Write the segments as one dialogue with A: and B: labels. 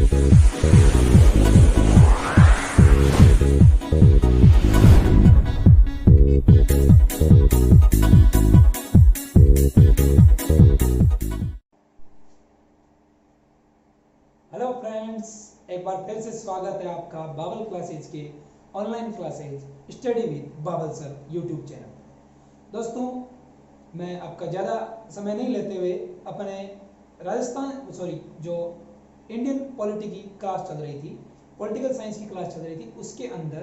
A: Hello friends, एक बार फिर से स्वागत है आपका बाबल क्लासेज के online classes study with Babal sir YouTube channel. दोस्तों, मैं आपका ज़्यादा समय नहीं लेते हुए अपने जो इंडियन पॉलिटी की क्लास चल रही थी, पॉलिटिकल साइंस की क्लास चल रही थी, उसके अंदर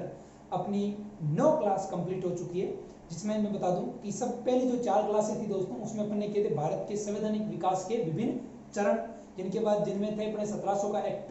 A: अपनी 9 क्लास कंप्लीट हो चुकी है। जिसमें मैं बता दूं कि सब पहले जो 4 क्लासें थी दोस्तों, उसमें अपन ने किए थे भारत के संवैधानिक विकास के विभिन्न चरण, जिनमें थे अपने 1700 का एक्ट,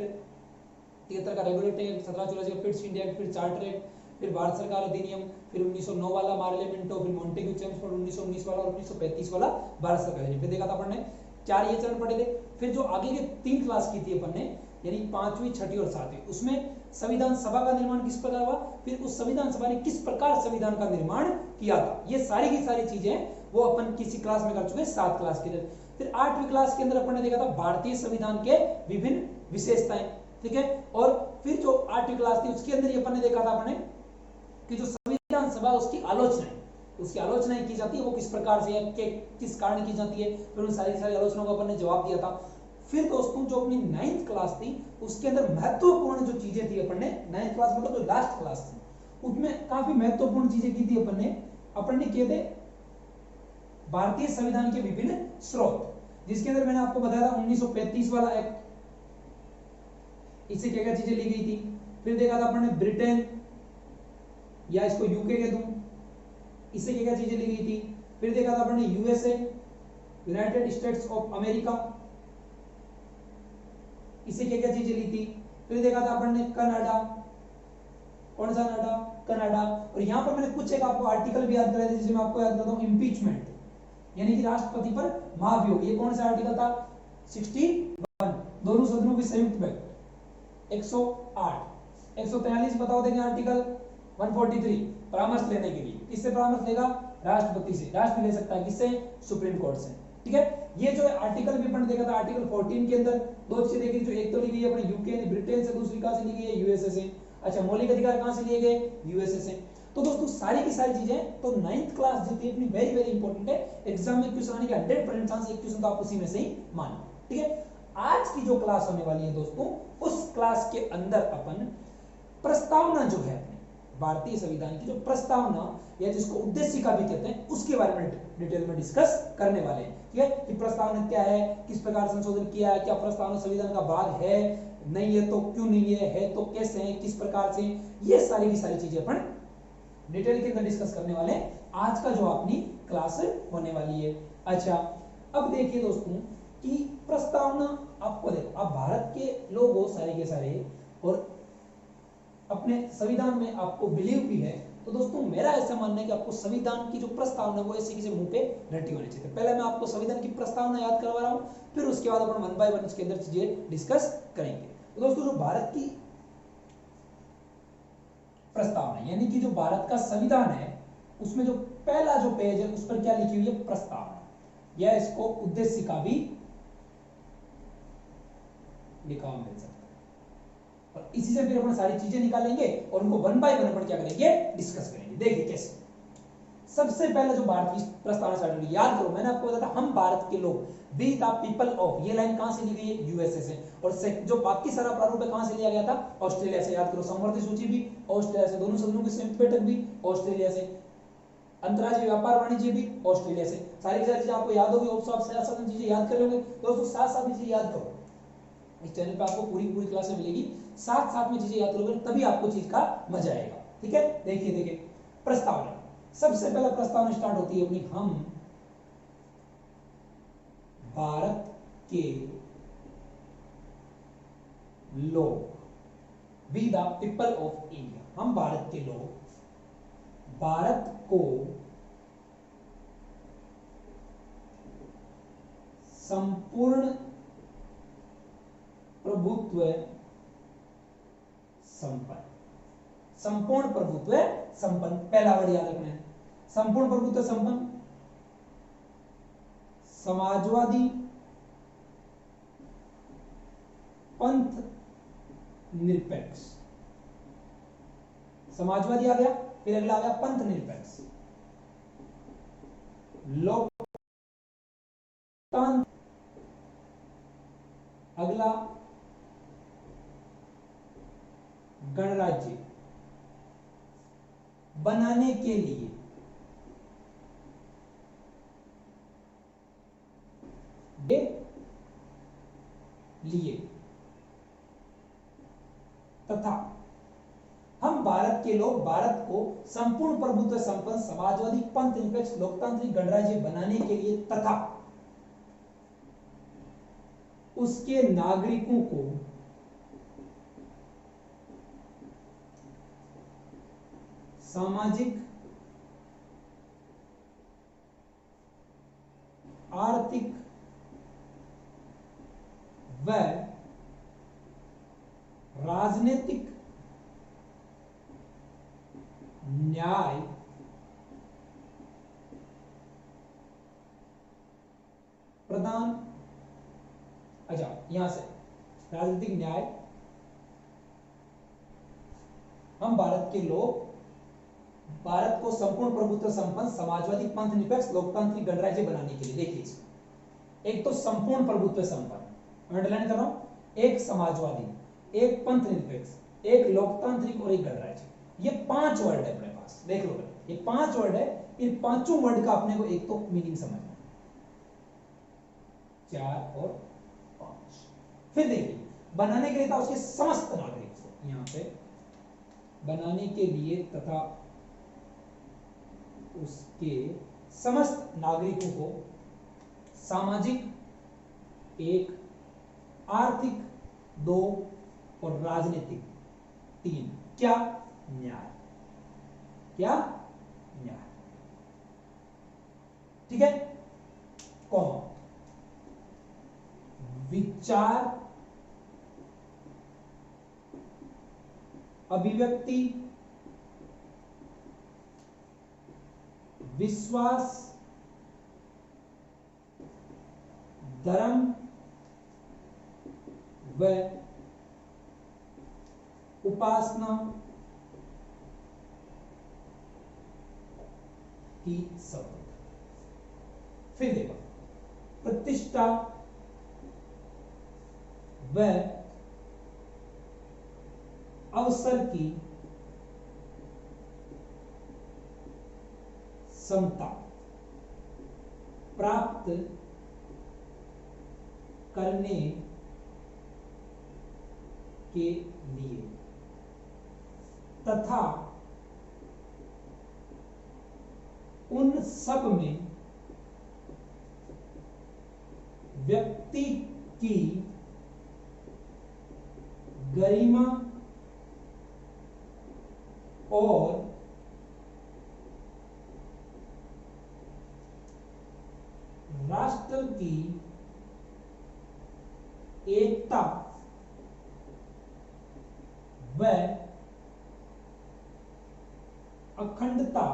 A: 73 का रेगुलेटरी एक्ट, 1784 का फिट्स इंडिया एक्ट, फिर चार्टर एक्ट, फिर भारत सरकार अधिनियम, फिर 1909 वाला मार्लियामेंटो, फिर मॉन्टेग्यू चेम्सफोर्ड 1919 वाला और 1935 वाला भारत सरकार अधिनियम। फिर देखा था अपन ने 4 ये चरण पढ़े थे। फिर जो आगे के 3 क्लास की थी अपन ने, यानी 5वीं, 6वीं और 7वीं, उसमें संविधान सभा का निर्माण किस प्रकार हुआ, फिर उस संविधान सभा ने किस प्रकार संविधान का निर्माण किया था, ये सारी की सारी चीजें वो अपन किसी क्लास में कर चुके हैं, 7 क्लास के अंदर। फिर 8वीं क्लास के अंदर अपन ने देखा था भारतीय संविधान के विभिन्न विशेषताएं, ठीक है। और फिर जो 8वीं क्लास थी उसके अंदर अपन ने देखा था अपने कि जो संविधान सभा उसकी आलोचनाएं की जाती है, वो किस प्रकार से है, किस कारण की जाती है, फिर उन सारी आलोचनाओं का अपन ने जवाब दिया था। फिर दोस्तों जो अपनी 9th क्लास थी उसके अंदर महत्वपूर्ण जो चीजें थी अपन ने 9th क्लास मतलब जो लास्ट क्लास थी उसमें काफी महत्वपूर्ण चीजें की थी अपन ने किए थे भारतीय संविधान के विभिन्न स्रोत, जिसके अंदर मैंने आपको बताया था 1935 वाला एक्ट, इससे क्या क्या चीजें ली गई थी। फिर देखा था अपन ने ब्रिटेन या इसको यूके कह दूं, इससे क्या क्या चीजें ली गई थी। फिर देखा था अपन ने USA, United states of America, इससे क्या क्या चीजें ली थी। फिर देखा था अपन ने कनाडा, कौन सा कनाडा। और यहां पर मैंने कुछ एक आपको आर्टिकल भी याद कराए थे, जिसमें आपको याद करता हूं इम्पीचमेंट, यानी कि राष्ट्रपति पर महाभियोग। ये कौन सा आर्टिकल था, 61, दोनों सदनों की संयुक्त बैठक 108, 143 बताओ देंगे आर्टिकल 143 परामर्श लेने के लिए, किससे परामर्श लेगा, राष्ट्रपति से। राष्ट्रपति ले सकता है किससे, सुप्रीम कोर्ट से, ठीक है। ये जो आर्टिकल भी अपन देखा था, आर्टिकल 14 के अंदर 2 चीजें देखी, जो एक तो ली गई है अपने यूके ब्रिटेन से, दूसरी कहां से ली गई है, यूएसए से। अच्छा, मौलिक अधिकार कहां से लिए गए, यूएसए से। तो दोस्तों सारी की सारी चीजें, तो 9th क्लास जो थी अपनी वेरी वेरी इंपॉर्टेंट है, एग्जाम में क्वेश्चन आने के 100% चांस, एक क्वेश्चन तो आप उसी में से ही मानो, ठीक है। आज की जो क्लास होने वाली है दोस्तों, उस क्लास के अंदर अपन प्रस्तावना जो है अपनी भारतीय संविधान की, जो प्रस्तावना या जिसको उद्देशिका भी कहते हैं, उसके बारे में डिटेल में डिस्कस करने वाले हैं, ठीक है। कि प्रस्तावना क्या है, किस प्रकार संशोधन किया है, क्या प्रस्तावना संविधान का भाग है, नहीं है तो क्यों नहीं है तो कैसे है, किस प्रकार से, ये सारी की सारी चीजें अपन डिटेल के अंदर डिस्कस करने वाले हैं आज का जो अपनी क्लास होने वाली है। अच्छा, अब देखिए दोस्तों कि प्रस्तावना, आपको देखो आप भारत के लोग हो सारे के सारे, और अपने संविधान में आपको बिलीव भी है, तो दोस्तों मेरा ऐसा मानना है कि आपको संविधान की जो प्रस्तावना वो ऐसे किसी मुंह पे रटी होनी चाहिए। पहले मैं आपको संविधान की प्रस्तावना याद करवा रहा हूं, फिर उसके बाद अपन 1 बाय 1 इसके अंदर चीजें डिस्कस करेंगे। तो दोस्तों जो भारत की प्रस्तावना, यानी कि जो भारत का संविधान है, उसमें जो पहला जो पेज है उस पर क्या लिखी हुई है, प्रस्तावना, या इसको उद्देशिका भी लिखा हुआ मिल सकता है। और इसी से फिर अपन सारी चीजें निकालेंगे और उनको 1 बाय 1 अपन क्या करेंगे, डिस्कस करेंगे। देखिए कैसे। सबसे पहले जो भारत की प्रस्तावना स्टार्ट होगी, याद करो मैंने आपको बताया था हम भारत के लोग, वी द पीपल ऑफ, ये लाइन कहां से ली गई है, यूएसए से। और जो बाकी सारा प्रारूप है कहां से लिया गया था, ऑस्ट्रेलिया से। याद करो, समवर्ती सूची भी ऑस्ट्रेलिया से, दोनों सदनों की संयुक्त बैठक भी ऑस्ट्रेलिया से, अंतर्राष्ट्रीय व्यापार वाणिज्य भी ऑस्ट्रेलिया से। सारी चीजें आपको याद होगी, साथ चीजें याद कर लोगे दोस्तों, साथ साथ में चीजें याद करो। इस चैनल पे आपको पूरी पूरी क्लासें मिलेगी, साथ साथ में चीजें याद करोगे तभी आपको चीज का मजा आएगा, ठीक है। देखिए देखिए प्रस्तावना, सबसे पहला प्रस्तावना स्टार्ट होती है अपनी, हम भारत के लोग, we the people of India, हम भारत के लोग भारत को संपूर्ण प्रभुत्व संपन्न, संपूर्ण प्रभुत्व संपन्न, पहला वर्ड याद रखना है, संपूर्ण प्रभुत्व संपन्न, समाजवादी पंथ निरपेक्ष, समाजवादी आ गया। फिर अगला आ गया पंथ निरपेक्ष, लोकतंत्र, अगला गणराज्य बनाने के लिए तथा हम भारत के लोग भारत को संपूर्ण प्रभुत्व संपन्न समाजवादी पंथ निरपेक्ष लोकतांत्रिक गणराज्य बनाने के लिए तथा उसके नागरिकों को सामाजिक, आर्थिक व राजनीतिक न्याय प्रदान, अच्छा यहां से राजनीतिक न्याय, हम भारत के लोग भारत को संपूर्ण प्रभुत्व संपन्न समाजवादी पंथ निरपेक्ष लोकतांत्रिक गणराज्य बनाने के लिए, देखिए एक तो संपूर्ण प्रभुत्व संपन्न, अंडरलाइन कर रहा हूं, एक समाजवादी, एक पंथ निरपेक्ष, एक लोकतांत्रिक और एक गणराज्य। ये 5 वर्ड है अपने पास, देख लो ये 5 वर्ड है। इन पांचों वर्ड का अपने को एक तो मीनिंग समझना, 4 और 5। फिर देखिए बनाने के लिए था उसके समस्त नागरिक को, यहां पे बनाने के लिए तथा उसके समस्त नागरिकों को सामाजिक 1, आर्थिक 2 और राजनीतिक 3, क्या न्याय, क्या न्याय, ठीक है। कौन विचार, अभिव्यक्ति, विश्वास, धर्म व उपासना की स्वतंत्रता। फिर देखो प्रतिष्ठा व अवसर की समता प्राप्त करने के लिए तथा उन सब में व्यक्ति की गरिमा और राष्ट्र की एकता व अखंडता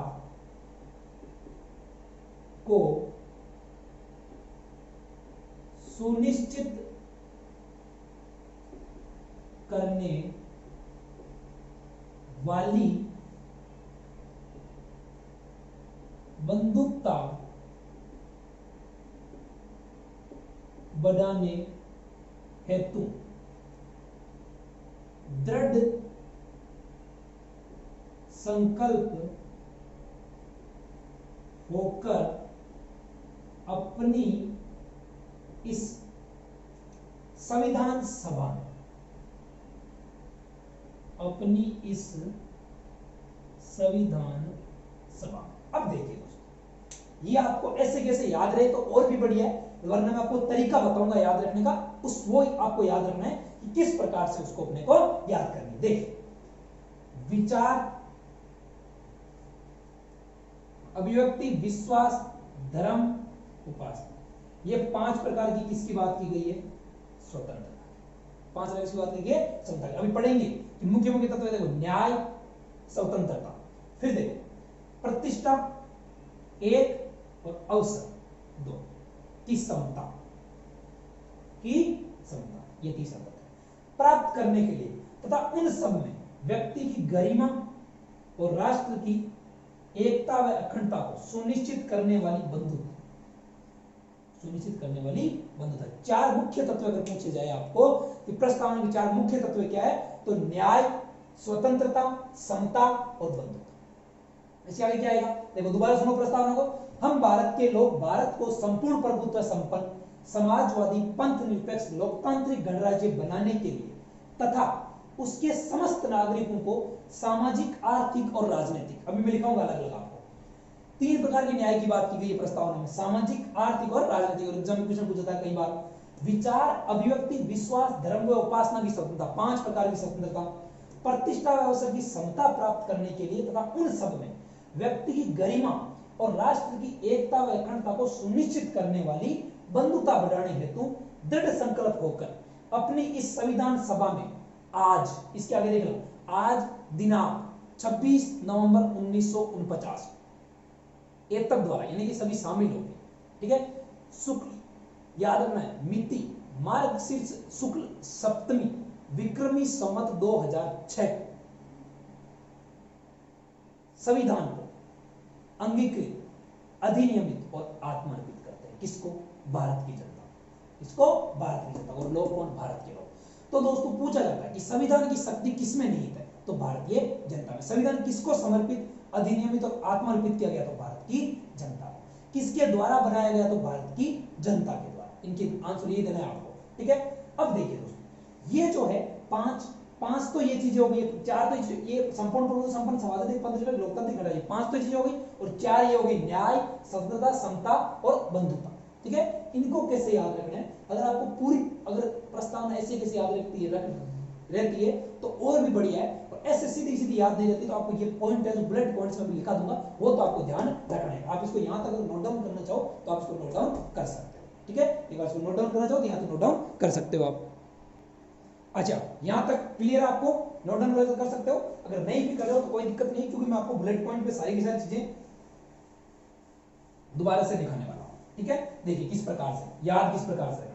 A: को सुनिश्चित करने वाली बंधुता बढ़ाने हेतु दृढ़ संकल्प होकर अपनी इस संविधान सभा में, अपनी इस संविधान सभा। अब देखिए दोस्तों, ये आपको ऐसे कैसे याद रहे तो और भी बढ़िया है, वरना मैं आपको तरीका बताऊंगा याद रखने का, उस वो आपको याद रखना है कि किस प्रकार से उसको अपने को याद करनी है। देखिए विचार, अभिव्यक्ति, विश्वास, धर्म, उपासना, ये 5 प्रकार की किसकी बात की गई है? स्वतंत्रता। 5 प्रकार की बात की गई है स्वतंत्रता। अभी पढ़ेंगे कि मुख्य मुख्य तत्व देखो, न्याय, स्वतंत्रता, फिर देखो प्रतिष्ठा 1 और अवसर 2 की समता, की समता, ये तीसरा तत्व प्राप्त करने के लिए। तथा उन सब में व्यक्ति की गरिमा और राष्ट्र की एकता व अखंडता को सुनिश्चित करने वाली बंधुता, सुनिश्चित करने वाली बंधुता। चार मुख्य तत्व अगर पूछे जाए आपको कि प्रस्तावना के चार मुख्य तत्व क्या है, तो न्याय, स्वतंत्रता, समता और बंधुता। इसके आगे क्या आएगा, देखो दोबारा सुनो प्रस्तावना को। हम भारत के लोग भारत को संपूर्ण प्रभुत्व संपन्न समाजवादी पंथ निरपेक्ष लोकतांत्रिक गणराज्य बनाने के लिए तथा उसके समस्त नागरिकों को सामाजिक, आर्थिक और राजनीतिक, अभी मैं लिखाऊंगा अलग अलग आपको, तीन प्रकार के न्याय की बात की गई है प्रस्तावना में, सामाजिक, आर्थिक और राजनीतिक। और एग्जाम में क्वेश्चन पूछा था कई बार। विचार, अभिव्यक्ति, विश्वास, धर्म व उपासना की स्वतंत्रता, पांच प्रकार की स्वतंत्रता। प्रतिष्ठा व अवसर की समता प्राप्त करने के लिए तथा उन सब में व्यक्ति की गरिमा और राष्ट्र की एकता व अखंडता को सुनिश्चित करने वाली बंधुता बढ़ाने हेतु दृढ़ संकल्प होकर अपनी इस संविधान सभा में आज, इसके आगे देख लो, आज दिनांक 26 नवंबर 1949 एतक द्वारा, यानी कि सभी शामिल हो गए, ठीक है, शुक्ल याद रखना है, मिति मार्गशीर्ष शुक्ल सप्तमी विक्रमी संवत 2006 संविधान को अंगीकृत, अधिनियमित और आत्मनिर्भर करते हैं। किसको? भारत की जनता। इसको भारत की जनता। और लोग कौन? भारत के लोग। तो दोस्तों पूछा जाता है कि संविधान की शक्ति किसमें निहित है, तो भारतीय जनता में। संविधान किसको समर्पित, अधिनियमित और आत्मनिर्भर किया गया, तो भारत की जनता को। किसके द्वारा बनाया गया, तो भारत की जनता के द्वारा। इनके आंसर ये देना है आपको, ठीक है। अब देखिए दोस्तों, ये जो है पांच तो ये चीजें हो गई, चार तो ये संपूर्ण प्रभुत्व संपन्न समाजवादी पंथ निरपेक्ष लोकतांत्रिक गणराज्य, पांच तो चीजें हो गई, और चार ये हो गई न्याय, स्वतंत्रता, समता और बंधुता, ठीक है। इनको कैसे याद रखना है, अगर आपको पूरी अगर प्रस्तावना ऐसे कैसे याद रहती है तो और भी बढ़िया है, और ऐसे सीधी सीधी याद नहीं रहती तो आपको ये पॉइंट है जो बुलेट पॉइंट्स में भी लिखा दूंगा, वो तो आपको ध्यान रखना है। आप इसको यहां तक अगर नोट डाउन करना चाहो तो आप इसको नोट डाउन कर सकते हो, ठीक है। एक बार इसको नोट डाउन करना चाहो तो यहां तक नोट डाउन कर सकते हो आप। अच्छा, यहां तक क्लियर, आपको नोट डाउन कर सकते हो। अगर नहीं भी कर रहे हो तो कोई दिक्कत नहीं, क्योंकि मैं आपको बुलेट पॉइंट पे सारी की सारी चीजें दोबारा से दिखाने वाला हूं, ठीक है। देखिए किस प्रकार से याद, किस प्रकार से रखना है।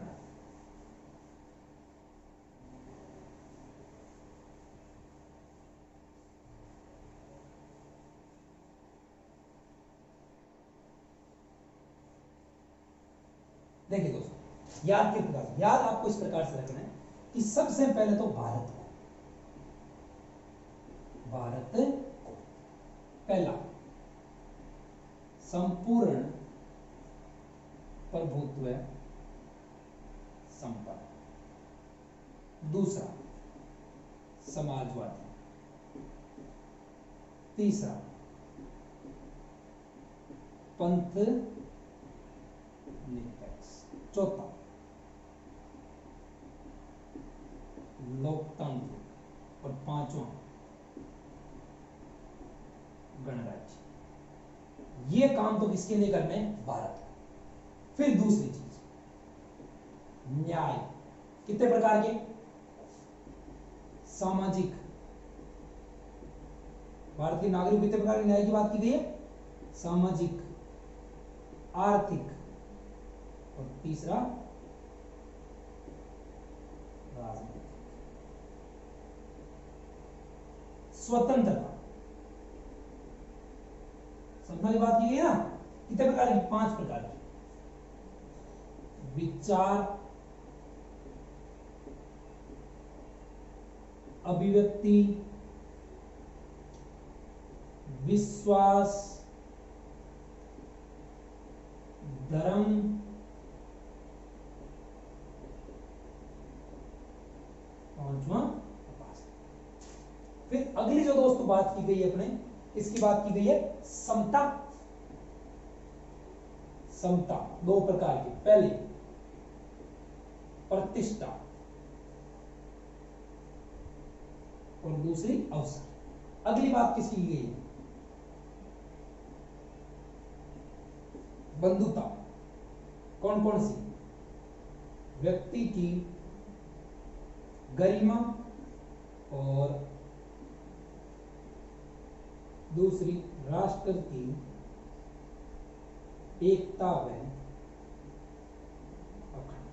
A: देखिए दोस्तों, याद किस प्रकार से, याद आपको इस प्रकार से रखना है कि सबसे पहले तो भारत को पहला संपूर्ण प्रभुत्व संपन्न, दूसरा समाजवादी, तीसरा पंथ निरपेक्ष, चौथा लोकतांत्रिक और पांचवा गणराज्य। ये काम तो किसके लिए करने हैं? भारत। फिर दूसरी चीज न्याय, कितने प्रकार के? सामाजिक, भारत के नागरिक कितने प्रकार के न्याय की बात की गई है? सामाजिक, आर्थिक और तीसरा राजनीतिक। स्वतंत्रता, समझने की बात की गई है ना, कितने प्रकार की? 5 प्रकार की। विचार, अभिव्यक्ति, विश्वास, धर्म, पांचवा उपासना। फिर अगली जो दोस्तों बात की गई है अपने, इसकी बात की गई है समता। समता 2 प्रकार की, पहले प्रतिष्ठा और दूसरी अवसर। अगली बात किसकी की गई है? बंधुता। कौन कौन सी? व्यक्ति की गरिमा और दूसरी राष्ट्र की एकता व अखंड।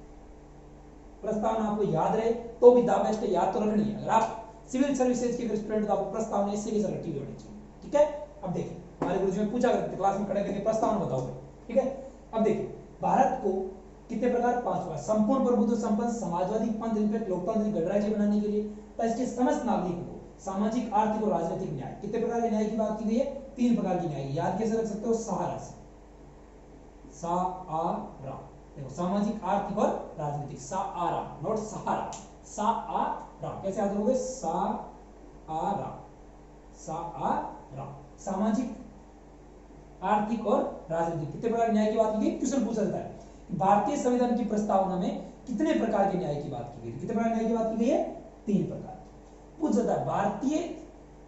A: प्रस्तावना आपको याद रहे तो भी द बेस्ट याद तो रखनी है। अगर आप सिविल सर्विसेज के स्टूडेंट का आपको प्रस्तावना इससे की रटी हुई होनी चाहिए। ठीक है, अब देखिए हमारे गुरुजी में पूछा करते क्लास में खड़े करके प्रस्तावना बताओ। ठीक है, अब देखिए भारत को कितने प्रकार, 5 प्रकार, संपूर्ण प्रभुत्व संपन्न समाजवादी पंथ निरपेक्ष लोकतांत्रिक गणराज्य बनाने के लिए तथा इसके समस्त नागरिकों को सामाजिक आर्थिक और राजनीतिक न्याय, कितने प्रकार के न्याय की बात की गई है, 3 प्रकार की न्याय। याद कैसे रख सकते हो, सहारा से, साआरा, देखो सामाजिक आर्थिक और राजनीतिक, साआरा नॉट सहारा, साआरा कैसे याद रखोगे, साआरा, साआरा, सामाजिक आर्थिक और राजनीतिक कितने प्रकार न्याय की बात की गई। क्वेश्चन पूछा जाता है भारतीय संविधान की प्रस्तावना में कितने प्रकार के न्याय की बात की गई, कितने प्रकार न्याय की बात की गई है, 3 प्रकार। पूछ जाता है भारतीय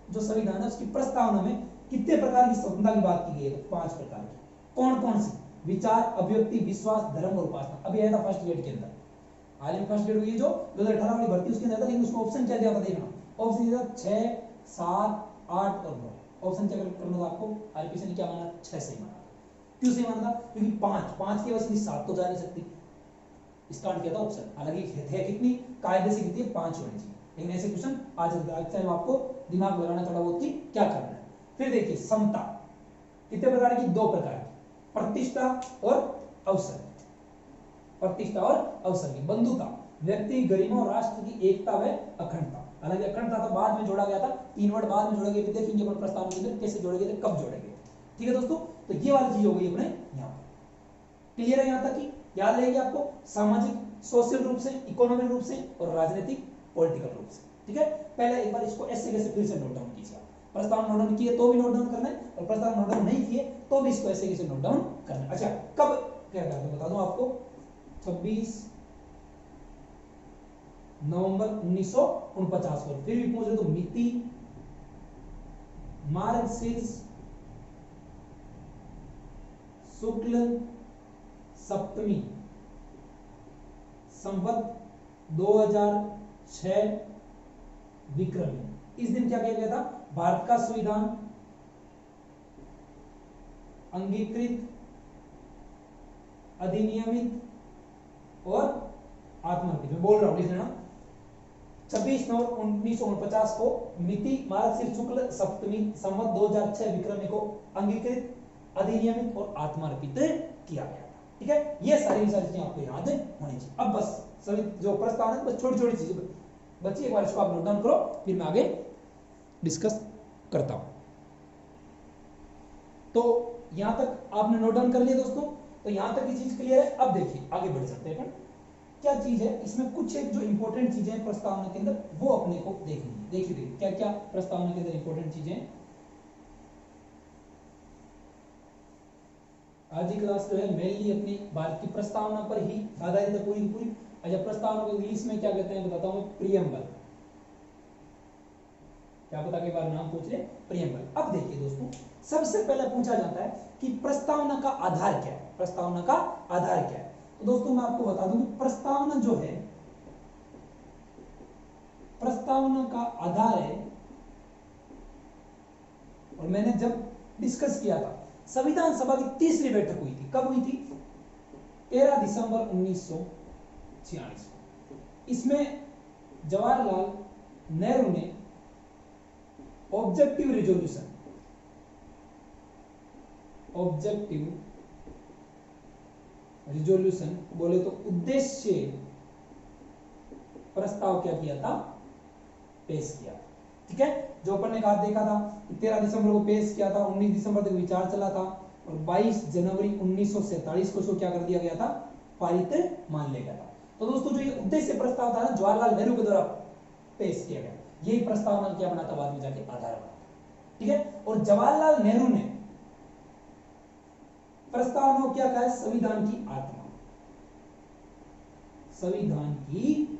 A: जो संविधान है उसकी प्रस्तावना में कितने प्रकार की स्वतंत्रता की बात की गई है, तो 5 प्रकार की। कौन कौन सी, विचार, अभिव्यक्ति, विश्वास, धर्म और उपासना। अभी आया था फर्स्ट ग्रेड के अंदर, हाल ही फर्स्ट ग्रेड हुई जो 2018 वाली भर्ती उसके अंदर था, लेकिन उसको ऑप्शन क्या दिया था देखना, ऑप्शन दिया 6, 7, 8 और 9। ऑप्शन क्या करना था आपको, आरपीसी ने क्या माना, 6 सही माना। क्यों सही माना था, क्योंकि 5 के वजह से 7 तो जा नहीं सकती, स्टार्ट किया था ऑप्शन, हालांकि है कितनी कायदे से कितनी 5 होनी चाहिए, लेकिन ऐसे क्वेश्चन आज चाहे आपको दिमाग लगाना थोड़ा बहुत कि क्या करना है। फिर देखिए समता कितने प्रकार की, 2 प्रकार की, प्रतिष्ठा और अवसर, प्रतिष्ठा और अवसर की, बंधुता, व्यक्ति गरिमा और राष्ट्र की एकता व अखंडता। हालांकि अखंडता तो बाद में जोड़ा गया था, 3 वर्ड बाद में जोड़े गए, देखेंगे अपन प्रस्ताव के अंदर कैसे जोड़े गए थे, कब जोड़े गए। ठीक है दोस्तों, तो ये वाली चीज हो गई अपने यहाँ पर। क्लियर है यहाँ तक कि याद रहेगी आपको, सामाजिक सोशल रूप से, इकोनॉमिक रूप से और राजनीतिक पॉलिटिकल रूप से। ठीक है, पहले एक बार इसको ऐसे कैसे फिर से नोट डाउन कीजिए। प्रस्ताव नोट डाउन किए तो भी नोट डाउन करना है, और प्रस्ताव नोट डाउन नहीं किए तो भी इसको ऐसे कैसे नोट डाउन करना है। अच्छा, कब क्या करना है बता दूं आपको, 26 नवंबर 1949 को। फिर भी पूछ रहे तो मिति, मार्गशीर्ष शुक्ल सप्तमी संवत 2006 विक्रमी। इस दिन क्या किया गया था, भारत का संविधान अंगीकृत, अधिनियमित और आत्मनिर्भर। मैं बोल रहा हूं लिख लेना, 26 नवंबर 1949 को मिति मार्गशीर्ष शुक्ल सप्तमी संवत 2006 विक्रमी को अंगीकृत, अधिनियमित और आत्मार्पित किया गया था। ठीक है, ये सारी चीजें आपको याद होनी चाहिए। अब बस सभी जो प्रस्ताव है बस छोटी छोटी चीजें बच्चे, एक बार इसको आप नोट डाउन करो, फिर मैं आगे डिस्कस करता हूं। तो यहां तक आपने नोट डाउन कर लिया दोस्तों, तो यहां तक की चीज क्लियर है। अब देखिए आगे बढ़ सकते हैं अपन, क्या चीज है इसमें, कुछ एक जो इंपॉर्टेंट चीजें हैं प्रस्तावना के अंदर वो अपने को देखनी है। देखिए क्या क्या प्रस्तावना के अंदर इंपॉर्टेंट चीजें हैं। आज की क्लास जो है मेनली अपनी भारत की प्रस्तावना पर ही आधारित है पूरी पूरी। अच्छा, प्रस्तावना को इंग्लिश में क्या कहते हैं बताता हूं, प्रियम्बल। क्या पता कई बार नाम पूछ ले, प्रियम्बल। अब देखिए दोस्तों, सबसे पहले पूछा जाता है कि प्रस्तावना का आधार क्या है, प्रस्तावना का आधार क्या है। तो दोस्तों मैं आपको बता दूं कि प्रस्तावना जो है, प्रस्तावना का आधार है, और मैंने जब डिस्कस किया था, संविधान सभा की 3री बैठक हुई थी, कब हुई थी, 13 दिसंबर 1946। इसमें जवाहरलाल नेहरू ने ऑब्जेक्टिव रिजोल्यूशन, ऑब्जेक्टिव रिजोल्यूशन बोले तो उद्देश्य प्रस्ताव क्या किया था, पेश किया। ठीक है, जो अपन ने कहा देखा था 13 दिसंबर को पेश किया था, 19 दिसंबर तक विचार चला था, और 22 जनवरी 1947 को इसको क्या कर दिया गया था, पारित मान लिया गया था। तो दोस्तों जो ये उद्देश्य प्रस्ताव था ना, जवाहरलाल नेहरू के द्वारा पेश किया गया, यही प्रस्तावना क्या बना था, बाद में जाके आधार बना। ठीक है, और जवाहरलाल नेहरू ने प्रस्तावना को क्या कहा है, संविधान की आत्मा, संविधान की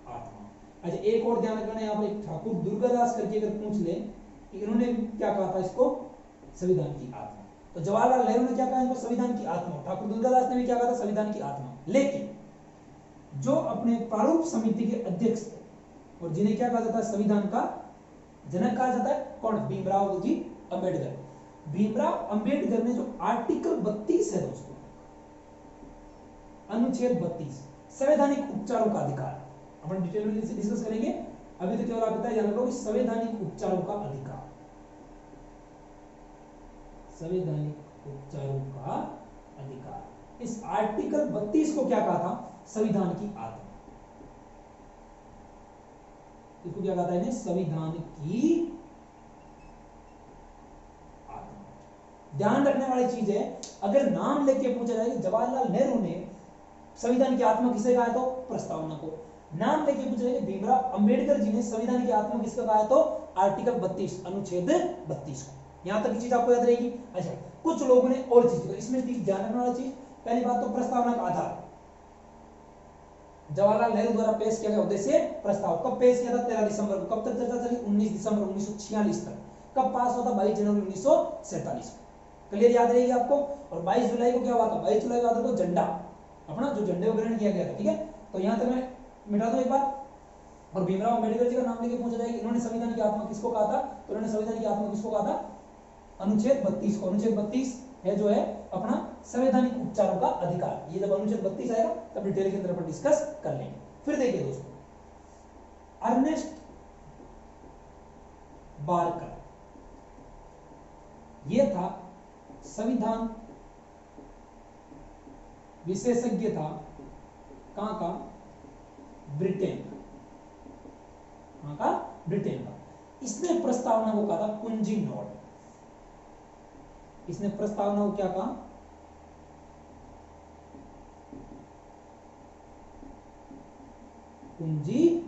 A: आत्मा। अच्छा, एक और ध्यान रखना, यहाँ पर एक ठाकुर दुर्गादास करके अगर पूछ ले, इन्होंने क्या कहा था इसको, संविधान की आत्मा। तो जवाहरलाल नेहरू ने क्या कहा इसको, संविधान की आत्मा, ठाकुर दुर्गादास ने भी क्या कहा था, संविधान की आत्मा। लेकिन जो अपने प्रारूप समिति के अध्यक्ष थे, और जिन्हें क्या कहा जाता है, संविधान का जनक कहा जाता है, कौन, भीमराव जी अंबेडकर। भीमराव अंबेडकर ने जो आर्टिकल 32 है दोस्तों, अनुच्छेद 32, संवैधानिक उपचारों का अधिकार, अपन डिटेल में डिस्कस करेंगे। अभी तो केवल आप पता है कि संवैधानिक उपचारों का अधिकार, संवैधानिक उपचारों का अधिकार। इस आर्टिकल 32 को क्या कहा था? संविधान की आत्मा। इसको क्या कहता है? संविधान की आत्मा। ध्यान रखने वाली चीज है, अगर नाम लेके पूछा जाए जवाहरलाल नेहरू ने संविधान की आत्मा किसे कहा है, तो प्रस्तावना को। नाम लेके पूछा जाए भीमराव अंबेडकर जी ने संविधान की आत्मा किसका कहा है, तो आर्टिकल 32 अनुच्छेद 32 को। यहां तक की चीज आपको याद रहेगी। अच्छा, कुछ लोगों ने और चीज, इसमें ध्यान रखने वाली चीज, पहली बात तो प्रस्तावना का आधार जवाहरलाल नेहरू द्वारा पेश किया गया उद्देश्य प्रस्ताव। कब पेश किया था? 13 दिसंबर को। कब तक चर्चा चली? 19 दिसंबर 1946 तक। कब पास हुआ था? 22 जनवरी 1947 को। क्लियर याद रहेगी आपको। और 22 जुलाई को क्या हुआ था? 22 जुलाई को झंडा अपना जो झंडे को ग्रहण किया गया था। ठीक है, तो यहां तक मैं मिटा दूं एक बार। और भीमराव अंबेडकर जी का नाम लेके पूछा जाएगा इन्होंने संविधान की आत्मा किसको कहा था, तो इन्होंने संविधान की आत्मा किसको कहा था? अनुच्छेद 32 को। अनुच्छेद 32 है जो है अपना संवैधानिक उपचारों का अधिकार। ये जब अनुच्छेद 32 आएगा तब डिटेल के अंदर पर डिस्कस कर लेंगे। फिर देखिए दोस्तों, अर्नेस्ट बारकर, ये था संविधान विशेषज्ञ था। कहां का? ब्रिटेन का। कहां का? ब्रिटेन का। इसने प्रस्तावना को कहा था कुंजी नोट। इसने प्रस्तावना को क्या कहा? कुंजी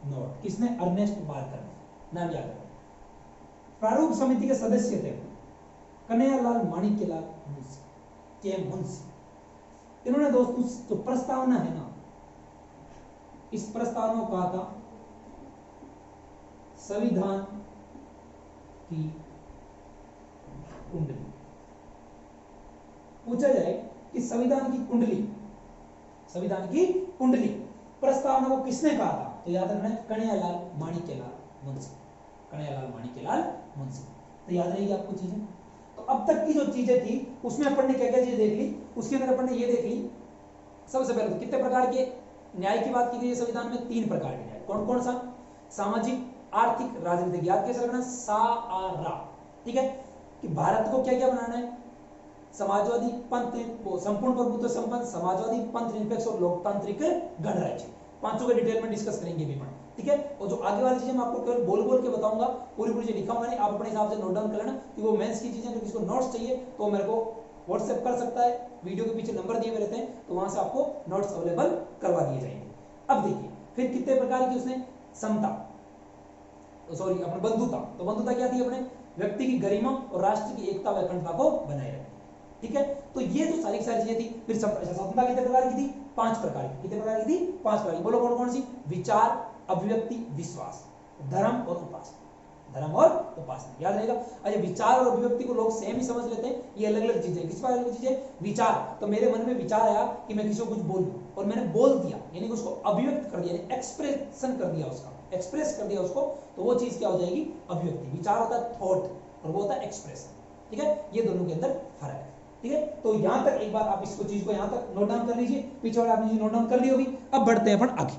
A: नोट। किसने? अर्नेस्ट बारकर ने। नाम याद रखो। प्रारूप समिति के सदस्य थे कन्हैयालाल माणिक्यलाल मुंशी, के मुंशी। इन्होंने दोस्तों जो प्रस्तावना है ना, इस प्रस्तावना को कहा था संविधान की कुंडली। पूछा जाए कि संविधान की कुंडली, संविधान की कुंडली प्रस्तावना को किसने कहा था, तो याद रखना है कन्हैयालाल माणिक्यलाल मुंशी। कन्हैयालाल माणिक्यलाल मुंशी, तो याद रहेगी आपको चीजें। तो अब तक की जो चीजें थी उसमें अपन ने क्या क्या चीजें देख ली, उसके अंदर अपन ने ये देख ली। सबसे पहले तो कितने प्रकार के न्याय की बात की गई है संविधान में? 3 प्रकार के न्याय। कौन कौन सा? सामाजिक, आर्थिक, राजनीतिक। याद कैसे रखना? सारा। ठीक है, कि भारत को क्या क्या बनाना है? समाजवादी, पंथ, संपूर्ण प्रभुत्व संपन्न, समाजवादी, पंथ निरपेक्ष और लोकतांत्रिक गणराज्य। पांचों के डिटेल में डिस्कस करेंगे भी अपन। ठीक है, और जो आगे वाली चीजें मैं आपको केवल बोल बोल के बताऊंगा, पूरी पूरी चीज लिखाऊंगा नहीं, आप अपने हिसाब से नोट डाउन कर लेना। कि वो मेंस की चीजें, किसी को नोट्स चाहिए तो मेरे को व्हाट्सएप कर सकता है, वीडियो के पीछे नंबर दिए हुए रहते हैं, तो वहां से आपको नोट्स अवेलेबल करवा दिए जाएंगे। अब देखिए फिर कितने प्रकार की उसने समता, सॉरी अपने बंधुता। तो बंधुता क्या थी? अपने व्यक्ति की गरिमा और राष्ट्र की एकता व अखंडता को बनाए रखना। ठीक है, तो ये जो सारी चीजें थी। फिर समता कितने प्रकार की थी? 5 प्रकार की। कितने प्रकार की थी? 5 प्रकार की। बोलो कौन कौन सी? विचार, अभिव्यक्ति, विश्वास, धर्म और उपासना। धर्म और उपासना याद रहेगा। अच्छा, विचार और अभिव्यक्ति को लोग सेम ही समझ लेते हैं, ये अलग अलग चीजें। किस बारे में चीजें? विचार, तो मेरे मन में विचार आया कि मैं किसी को कुछ बोलूं और मैंने बोल दिया, यानी कि उसको अभिव्यक्त कर दिया, एक्सप्रेशन कर दिया, उसका एक्सप्रेस कर दिया उसको, तो वो चीज क्या हो जाएगी? अभिव्यक्ति। विचार होता है थॉट और वो होता है एक्सप्रेशन। ठीक है, ये दोनों के अंदर फर्क है। ठीक है, तो यहां तक एक बार आप इसको चीज को यहां तक नोट डाउन कर लीजिए। पीछे वाले आपने नोट डाउन कर ली होगी। अब बढ़ते हैं अपन आगे,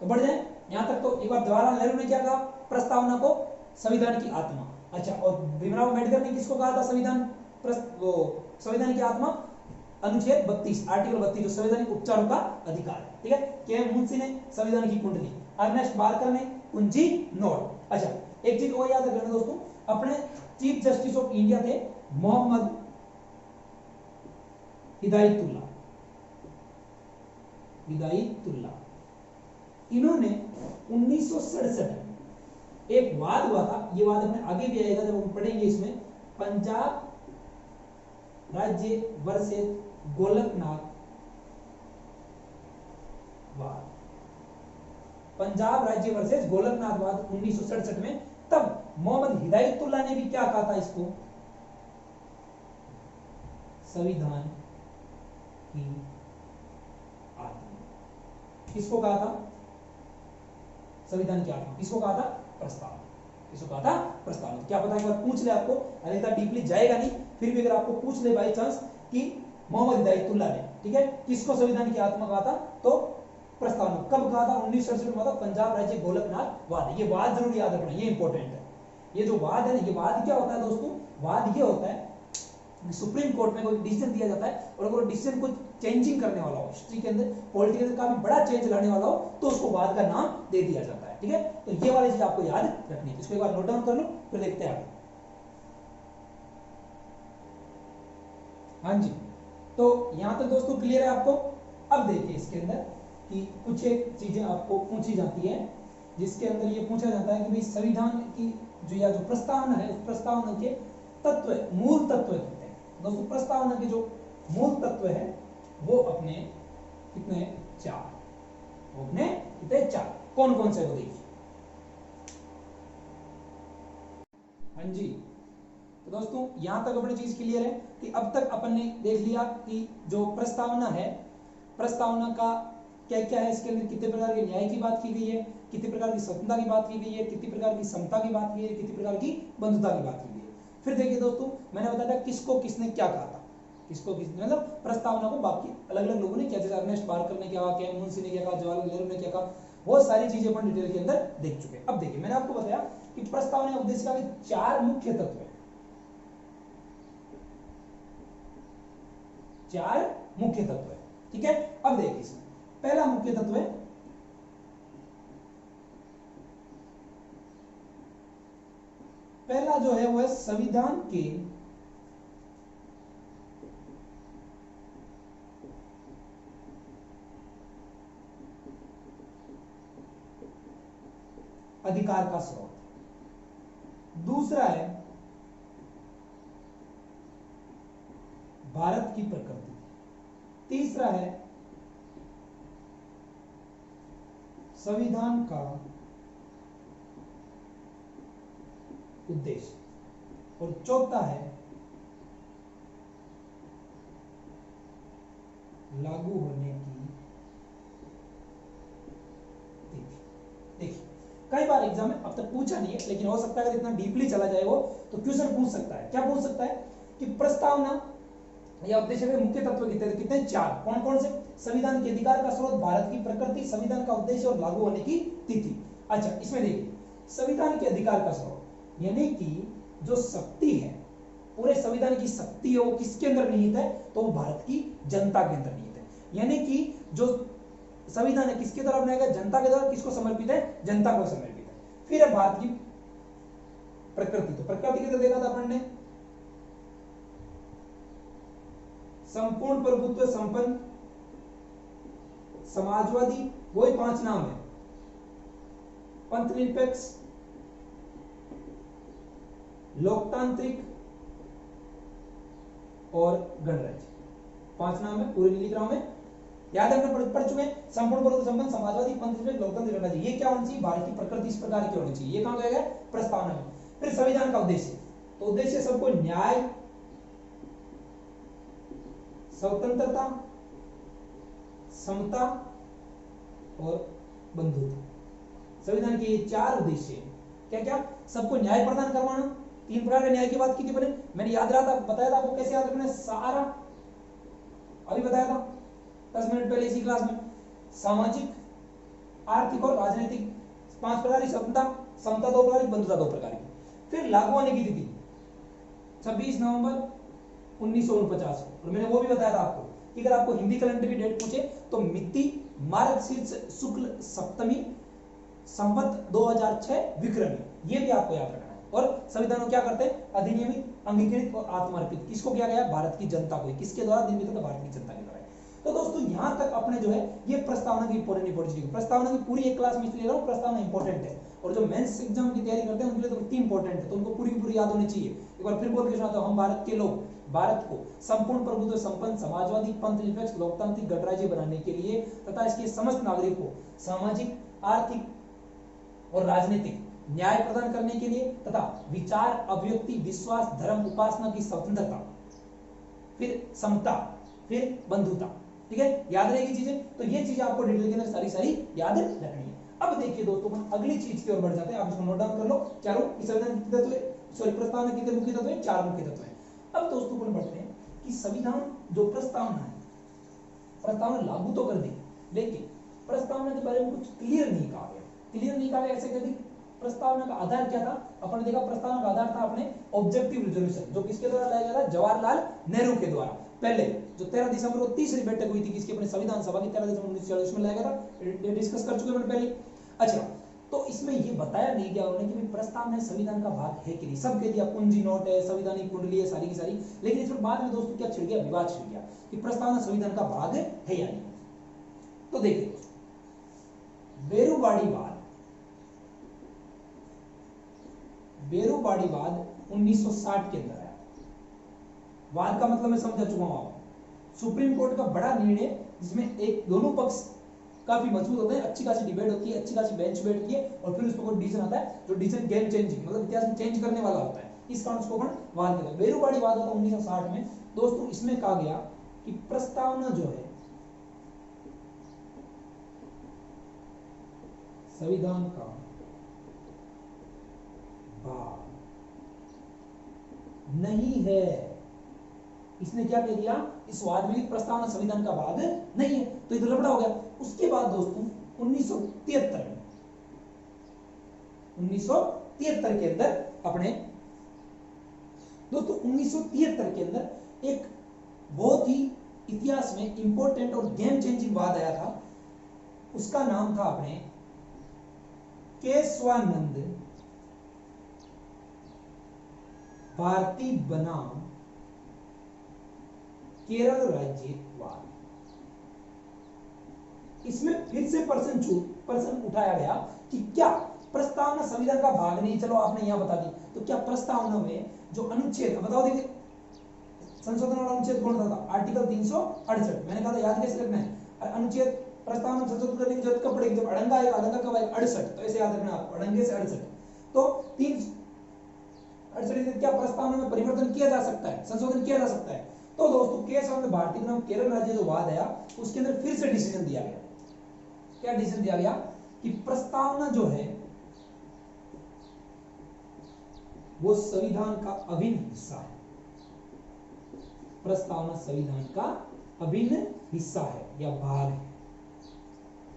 A: तो बढ़ जाए यहां तक। तो एक बार जवाहरलाल नेहरू ने क्या कहा प्रस्तावना को? संविधान की आत्मा। अच्छा, और भीमराव अंबेडकर ने किसको कहा था संविधान की आत्मा? अनुच्छेद 32, आर्टिकल 32 जो संवैधानिक उपचारों का अधिकार है। ठीक है, के मुंशी ने संविधान की कुंडली, अर्नेस्ट बारकर ने कुंजी नोट। अच्छा, एक चीज और याद रखना दोस्तों, अपने चीफ जस्टिस ऑफ इंडिया थे मोहम्मद हिदायतुल्लाह। इन्होंने 1967 में एक वाद हुआ था, ये वाद अपने आगे भी आएगा जब हम पढ़ेंगे इसमें, पंजाब राज्य वर्सेस गोलकनाथ वाद। पंजाब राज्य वर्सेस गोलकनाथ वाद 1967 में। तब मोहम्मद हिदायतुल्लाह ने भी क्या कहा था इसको? संविधान की आत्मा। किसको कहा था? संविधान की आत्मा। किसको कहा था? प्रस्ताव। किसको कहा था? प्रस्ताव। क्या पता एक बार पूछ ले आपको, अरे इतना डीपली जाएगा नहीं, फिर भी अगर आपको पूछ ले बाई चांस कि मोहम्मद हिदायतुल्लाह ने, ठीक है, किसको संविधान की आत्मा कहा था, तो प्रस्तावना कब कहा था? 1967 में था, पंजाब राज्य गोलकनाथ वाद। ये वाद जरूर याद रखना, ये इंपॉर्टेंट है। ये जो वाद है ना, ये वाद क्या होता है दोस्तों? वाद ये होता है सुप्रीम कोर्ट में कोई डिसीजन दिया जाता है और अगर वो डिसीजन कुछ चेंजिंग करने वाला हो, हिस्ट्री के अंदर पॉलिटिकल का काफी बड़ा चेंज लाने वाला हो, तो उसको वाद का नाम दे दिया जाता है। ठीक है, तो ये वाली चीज आपको याद रखनी है। इसको एक बार नोट डाउन कर लो, फिर देखते हैं आगे। हाँ जी, तो यहां तक दोस्तों क्लियर है आपको? अब देखिए इसके अंदर कि कुछ एक चीजें आपको पूछी जाती है, जिसके अंदर ये पूछा जाता है कि भाई संविधान की जो या जो प्रस्तावना है, उस प्रस्तावना के तत्व, मूल तत्व कितने हैं? दोस्तों प्रस्तावना के जो मूल तत्व है वो अपने कितने? 4। वो अपने कितने? 4। कौन कौन से? वो देखिए। हाँ जी, तो दोस्तों यहां तक अपनी चीज क्लियर है कि अब तक अपन ने देख लिया कि जो प्रस्तावना है, प्रस्तावना का क्या क्या है, इसके अंदर कितने प्रकार के न्याय की बात की गई है, कितने प्रकार की स्वतंत्रता की बात की गई है, कितने प्रकार की समता की बात की गई है, कितने प्रकार की बंधुता की बात की गई है। फिर देखिए दोस्तों, मैंने बताया था किसको किसने क्या कहा था, किसको किसने मतलब प्रस्तावना को बाकी अलग अलग लोगों ने क्या, जैसे अर्नेस्ट बारकर ने क्या कहा, मुंशी ने क्या कहा, जवाहरलाल नेहरू ने क्या कहा, बहुत सारी चीजें अपन डिटेल के अंदर देख चुके हैं। अब देखिए मैंने आपको बताया कि प्रस्तावना उद्देश्य का 4 मुख्य तत्व है, 4 मुख्य तत्व है। ठीक है, अब देखिए इसमें पहला मुख्य तत्व है पहला जो है वो है संविधान के अधिकार का स्रोत। दूसरा है भारत की प्रकृति। तीसरा है संविधान का उद्देश्य। और चौथा है लागू होने की तिथि। देखिए कई बार एग्जाम में अब तक पूछा नहीं है, लेकिन हो सकता है अगर इतना डीपली चला जाए वो तो क्वेश्चन पूछ सकता है। क्या पूछ सकता है कि प्रस्तावना या उद्देश्य के मुख्य तत्व कितने? 4। कौन कौन से? संविधान के अधिकार का स्रोत, भारत की प्रकृति, संविधान का उद्देश्य और लागू होने की तिथि। अच्छा, इसमें देखिए संविधान के अधिकार का स्रोत यानी कि जो शक्ति है, पूरे संविधान की शक्ति है, वो किसके अंदर निहित है? तो वो भारत की जनता के अंदर निहित है। यानी कि जो संविधान है किसके द्वारा बनाया गया? जनता के द्वारा। किसको समर्पित है? जनता को समर्पित है। फिर है भारत की प्रकृति। तो प्रकृति के अंदर देखा था अपन ने संपूर्ण प्रभुत्व संपन्न, समाजवादी, वही 5 नाम है, पंथनिरपेक्ष, लोकतांत्रिक और गणराज्य। 5 नाम है, पूरे नहीं लिख रहा हूं मैं, याद है हमने पढ़ चुके हैं। संपूर्ण प्रभुत्व संपन्न, समाजवादी, पंथनिरपेक्ष, लोकतांत्रिक, गणराज्य। ये क्या होनी चाहिए? भारत की प्रकृति इस प्रकार की होनी चाहिए। ये कहां गया? प्रस्तावना में। फिर संविधान का उद्देश्य, तो उद्देश्य सबको न्याय, स्वतंत्रता, समता और बंधुता। संविधान के ये 4 उद्देश्य क्या क्या? सबको न्याय प्रदान करवाना। 3 प्रकार के न्याय की बात की थी मैंने याद रहा था, बताया था आपको कैसे याद रखना है सारा, अभी बताया था 10 मिनट पहले इसी क्लास में। सामाजिक, आर्थिक और राजनीतिक 5 प्रकार की स्वतंत्रता, समता 2 प्रकार की, बंधुता 2 प्रकार की। फिर लागू होने की तिथि 26 नवंबर 1949। और मैंने वो भी बताया था आपको कि अगर आपको हिंदी कैलेंडर की डेट पूछे तो मिति मार्गशीर्ष शुक्ल सप्तमी संवत 2006 विक्रमी, ये भी आपको याद रखना है। और संविधान को क्या करते हैं? अधिनियमित, अंगीकृत और आत्मर्पित। किसको किया गया? भारत की जनता को। किसके द्वारा निर्मित? भारत की जनता के द्वारा। तो दोस्तों यहां तक अपने जो है ये प्रस्तावना की इंपॉर्टेंट प्रस्तावना की पूरी एक क्लास में इसलिए ले रहा हूं, प्रस्तावना इंपॉर्टेंट है। और जो मेंस एग्जाम की तैयारी करते हैं उनके लिए तो इतनी इंपॉर्टेंट है, तो उनको पूरी याद होनी चाहिए। एक बार फिर बोल के सुनाता हूं, हम भारत के लोग भारत को संपूर्ण प्रभुत्व संपन्न, समाजवादी, पंथनिरपेक्ष, लोकतांत्रिक, गणराज्य बनाने के लिए तथा इसके समस्त नागरिक को सामाजिक, आर्थिक और राजनीतिक न्याय प्रदान करने के लिए तथा विचार, अभिव्यक्ति, विश्वास, धर्म, उपासना की स्वतंत्रता, फिर समता, फिर बंधुता। ठीक है, याद रहेगी चीजें। तो ये चीजें आपको डिटेल के अंदर सारी याद रखनी है। अब देखिए दोस्तों हम अगली चीज की ओर बढ़ जाते हैं। आप इसको नोट डाउन कर लो। चारों संविधान कितने तत्व है? सॉरी, प्रस्तावना कितने मुख्य तत्व है? 4 मुख्य तत्व है। अब दोस्तों को बढ़ते हैं कि संविधान जो प्रस्तावना है, प्रस्तावना लागू तो कर दी, लेकिन प्रस्तावना के बारे में कुछ क्लियर नहीं कहा गया। क्लियर नहीं कहा गया ऐसे कहते प्रस्तावना का आधार क्या था, अपन ने देखा प्रस्तावना का आधार था अपने ऑब्जेक्टिव रिजोल्यूशन, जो किसके द्वारा लाया गया था, जवाहरलाल नेहरू के द्वारा। पहले जो 13 दिसंबर को तीसरी बैठक हुई थी किसकी, अपने संविधान सभा की, 13 दिसंबर 1946 में लाया गया था, डिस्कस कर चुके हैं पहले। अच्छा, तो इसमें ये बताया नहीं गया उन्होंने कि प्रस्तावना संविधान का भाग है कि नहीं। सब कह दिया कुंजी नोट है, संविधानिक कुंडली है, सारी की सारी, लेकिन इसमें बाद में दोस्तों क्या छिड़ गया, विवाद छिड़ गया कि प्रस्तावना संविधान का भाग है या नहीं। तो देखिए दोस्तों, बेरूबाड़ीवाद 1960 के अंदर आया। वाद का मतलब मैं समझा चुका हूं आपको। सुप्रीम कोर्ट का बड़ा निर्णय जिसमें एक दोनों पक्ष काफी मजबूत होते हैं, अच्छी खासी डिबेट होती है, अच्छी खासी बेंच बैठती है, और फिर उस पर कोई डिसीजन आता है जो डिसीजन गेम चेंजिंग, मतलब इतिहास में चेंज करने वाला होता है। इस कारण उसको अपन वाद कहते हैं। बेरूबाड़ीवाद होता 1960 में दोस्तों। इसमें कहा गया कि प्रस्तावना जो है संविधान का भाग नहीं है। इसने क्या कह दिया, इस वाद में प्रस्तावना संविधान का भाग नहीं है, तो इधर लफड़ा हो गया। उसके बाद दोस्तों 1973 के अंदर अपने दोस्तों 1973 के अंदर एक बहुत ही इतिहास में इंपॉर्टेंट और गेम चेंजिंग वाद आया था। उसका नाम था अपने केशवानंद भारती बनाम केरल राज्यवाद। इसमें फिर से प्रश्न उठाया गया कि क्या प्रस्तावना संविधान का भाग नहीं, चलो आपने यहां बता दी, तो क्या प्रस्तावना में जो अनुच्छेद, बताओ देखिए संशोधन वाला अनुच्छेद कौन सा था, आर्टिकल 368। मैंने कहा था याद कैसे रखना है, अनुच्छेद प्रस्तावना संशोधन करने की जरूरत कब पड़ेगी, जब अड़ंगा आएगा। अड़ंगा कब आएगा, 68। तो ऐसे याद रखना आपको, अड़ंगे से 68। तो 368 क्या प्रस्तावना में परिवर्तन किया जा सकता है, संशोधन किया जा सकता है। तो दोस्तों केशवानंद भारती बनाम केरल राज्य जो वाद आया, उसके अंदर फिर से डिसीजन दिया गया। क्या डिसीजन दिया गया कि प्रस्तावना जो है वो संविधान का अभिन्न हिस्सा है। प्रस्तावना संविधान का अभिन्न हिस्सा है या भाग है।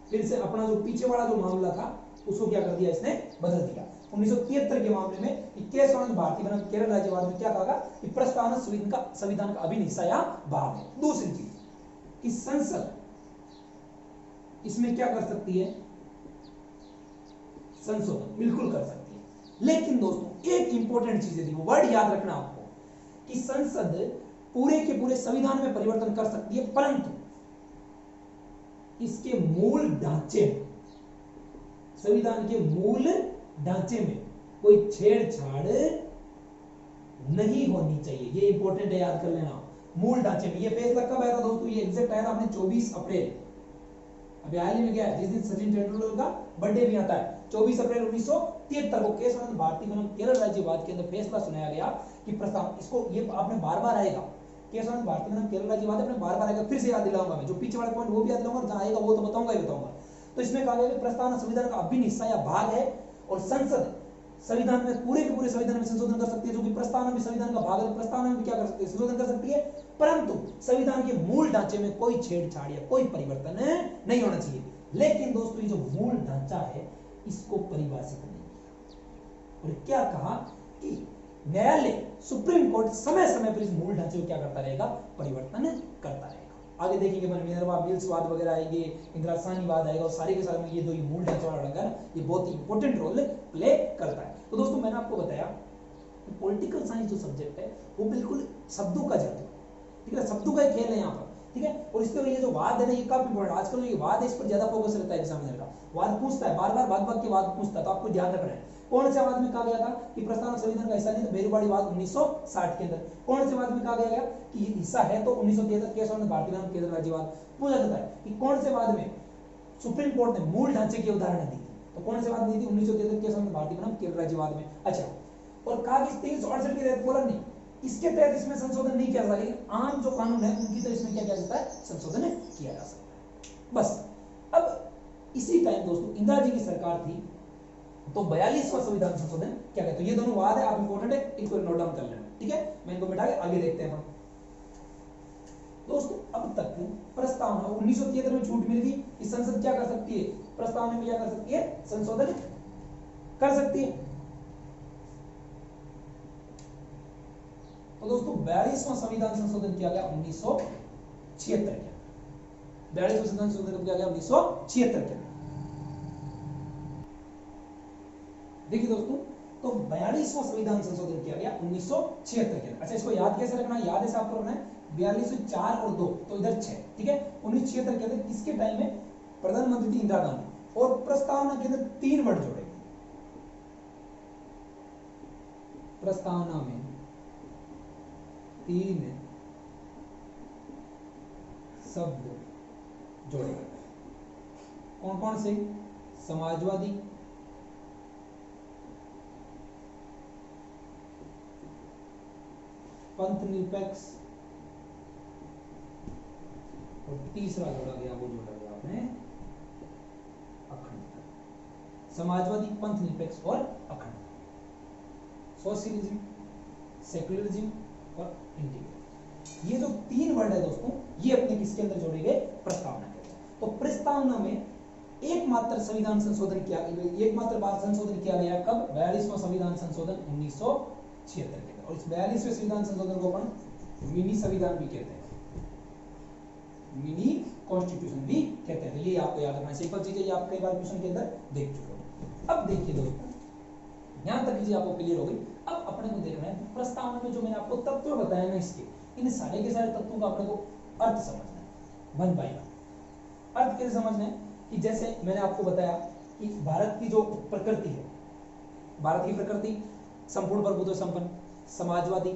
A: फिर से अपना जो पीछे वाला जो मामला था उसको क्या कर दिया, इसने बदल दिया। 1973 के मामले में केशवानंद भारती बनाम केरल राज्यवाद में क्या कहा कि प्रस्तावना संविधान का अभिन्न हिस्सा या भाग है। दूसरी चीज कि संसद इसमें क्या कर सकती है, संशोधन बिल्कुल कर सकती है। लेकिन दोस्तों एक इंपॉर्टेंट चीज थी, वो वर्ड याद रखना आपको, कि संसद पूरे के पूरे संविधान में परिवर्तन कर सकती है, परंतु इसके मूल ढांचे, संविधान के मूल ढांचे में कोई छेड़छाड़ नहीं होनी चाहिए। ये इंपॉर्टेंट है, याद कर लेना। मूल ढांचे में ये फैसला कब आया था दोस्तों, ये एग्जैक्ट आया था अपने 24 अप्रैल। अभी हाल ही में क्या है, जिस दिन सचिन तेंदुलकर का बर्थडे भी आता है, 24 अप्रैल 1973 को केशवानंद भारती बनाम केरल राज्यवाद के अंदर फैसला सुनाया गया कि प्रस्ताव, इसको ये आपने बार बार आएगा, केशवानंद भारती बनाम केरल राज्यवाद अपने बार बार आएगा। फिर से याद दिलाऊंगा मैं, जो पीछे वाला पॉइंट वो भी याद दिलाऊंगा, जहां आएगा वो तो बताऊंगा ही बताऊंगा। तो इसमें कहा गया कि प्रस्तावना संविधान का अभिन्न हिस्सा या भाग है, और संसद संविधान में पूरे के पूरे संविधान में संशोधन कर सकती है, जो कि प्रस्तावना भी संविधान का भाग है। प्रस्तावना में क्या कर सकती है, संशोधन कर सकती है, परंतु संविधान के मूल ढांचे में कोई छेड़छाड़ या कोई परिवर्तन नहीं होना चाहिए। लेकिन दोस्तों ये जो मूल ढांचा है इसको परिभाषित नहीं किया, और क्या कहा कि न्यायालय सुप्रीम कोर्ट समय समय पर इस मूल ढांचे को क्या करता रहेगा, परिवर्तन करता रहेगा। आगे देखेंगे मिनर्वा मिल्स वाद वगैरह आएंगे, इंदिरा साहनी वाद आएगा, और सारे के सारे में ये जो मूल ढांचा वाला रंग है ये बहुत ही इंपॉर्टेंट रोल प्ले करता है। तो दोस्तों मैंने आपको बताया पॉलिटिकल साइंस जो सब्जेक्ट है वो बिल्कुल शब्दों का जादू, ठीक है, शब्दों का खेल है यहाँ पर, ठीक है। और इसके ये जो वाद है ना, ये काफी इंपॉर्टेंट, आजकल ये वाद है इस पर ज्यादा फोकस रहता है एग्जामिनर का। वाद पूछता है, बार बार भाग के वाद पूछता है, तो आपको ध्यान रखना है। कौन से वाद में कहा गया था कि प्रस्तावना संविधान का हिस्सा नहीं, तो बेरूबाड़ीवाद 1960 के अंदर। कौन से वाद में कहा गया कि ये हिस्सा है, तो 1973 केशवानंद भारती बनाम केरल राज्यवाद। पूछा जाता है कि कौन से वाद में सुप्रीम कोर्ट ने मूल ढांचे की उदाहरण दी थी, तो कौन से वाद दी थी, 1973 केशवानंद भारती बनाम केरल राज्यवाद में। अच्छा, और कहा कि 368 के तहत बोला नहीं, इसके तहत इसमें संशोधन नहीं किया जा सकता, लेकिन आम जो कानून है उनकी तो इसमें क्या किया जाता है, संशोधन किया जा सकता है। बस अब इसी टाइम दोस्तों इंदिरा जी की सरकार थी, तो 42वां संविधान संशोधन क्या कहते हैं। ये दोनों वाद है, आप इंपॉर्टेंट है, इनको नोट डाउन कर लेना, ठीक है। मैं इनको बैठा के आगे देखते हैं दोस्तों। अब तक प्रस्तावना 1973 में छूट मिल गई, कि संसद क्या कर सकती है, प्रस्तावना में क्या कर सकती है, संशोधन कर सकती है। तो दोस्तों 42वां संविधान संशोधन किया गया 1976 के, 42वां संविधान संशोधन किया गया 1976 के। देखिए दोस्तों, तो 42वां संविधान संशोधन किया गया 1976 के। अच्छा, इसको याद कैसे रखना है, याद ऐसे आपको रखना है 42 4 और 2 तो इधर 6, ठीक है। 1976 के अंदर किसके टाइम में, प्रधानमंत्री थी इंदिरा गांधी, और प्रस्तावना के अंदर 3 वर्ड जोड़े, प्रस्तावना में 3 शब्द जोड़े, कौन कौन से, समाजवादी, पंथ निरपेक्ष, और तीसरा जोड़ा गया, वो जोड़ा गया आपने अखंडता। समाजवादी, पंथ निरपेक्ष और अखंडता, सोशलिज्म, सेक्युलरिज्म और इंटीग्रिटी। ये जो 3 वर्ड है दोस्तों, ये अपने किसके अंदर जोड़े गए, प्रस्तावना के अंदर। तो प्रस्तावना में एकमात्र संविधान संशोधन किया, एकमात्र बार संशोधन किया गया कब, 42वां संविधान संशोधन 1976 के। और इस 42वें संविधान संशोधन को अपन मिनी संविधान भी कहते हैं, मिनी कॉन्स्टिट्यूशन भी कहते हैं। तो ये आपको याद रखना है, सिंपल चीज है, ये आप कई बार क्वेश्चन के अंदर देख चुके हो। अब देखिए दोस्तों, यहां तक चीज आपको क्लियर हो गई। अब अपने को देखना है प्रस्तावना में जो मैंने आपको तत्व बताया ना, इसके इन सारे के सारे तत्वों का अपने को अर्थ समझना है, वन बाय वन। अर्थ कैसे समझना है कि जैसे मैंने आपको बताया कि भारत की जो प्रकृति है, भारत की प्रकृति संपूर्ण प्रभुत्व संपन्न, समाजवादी,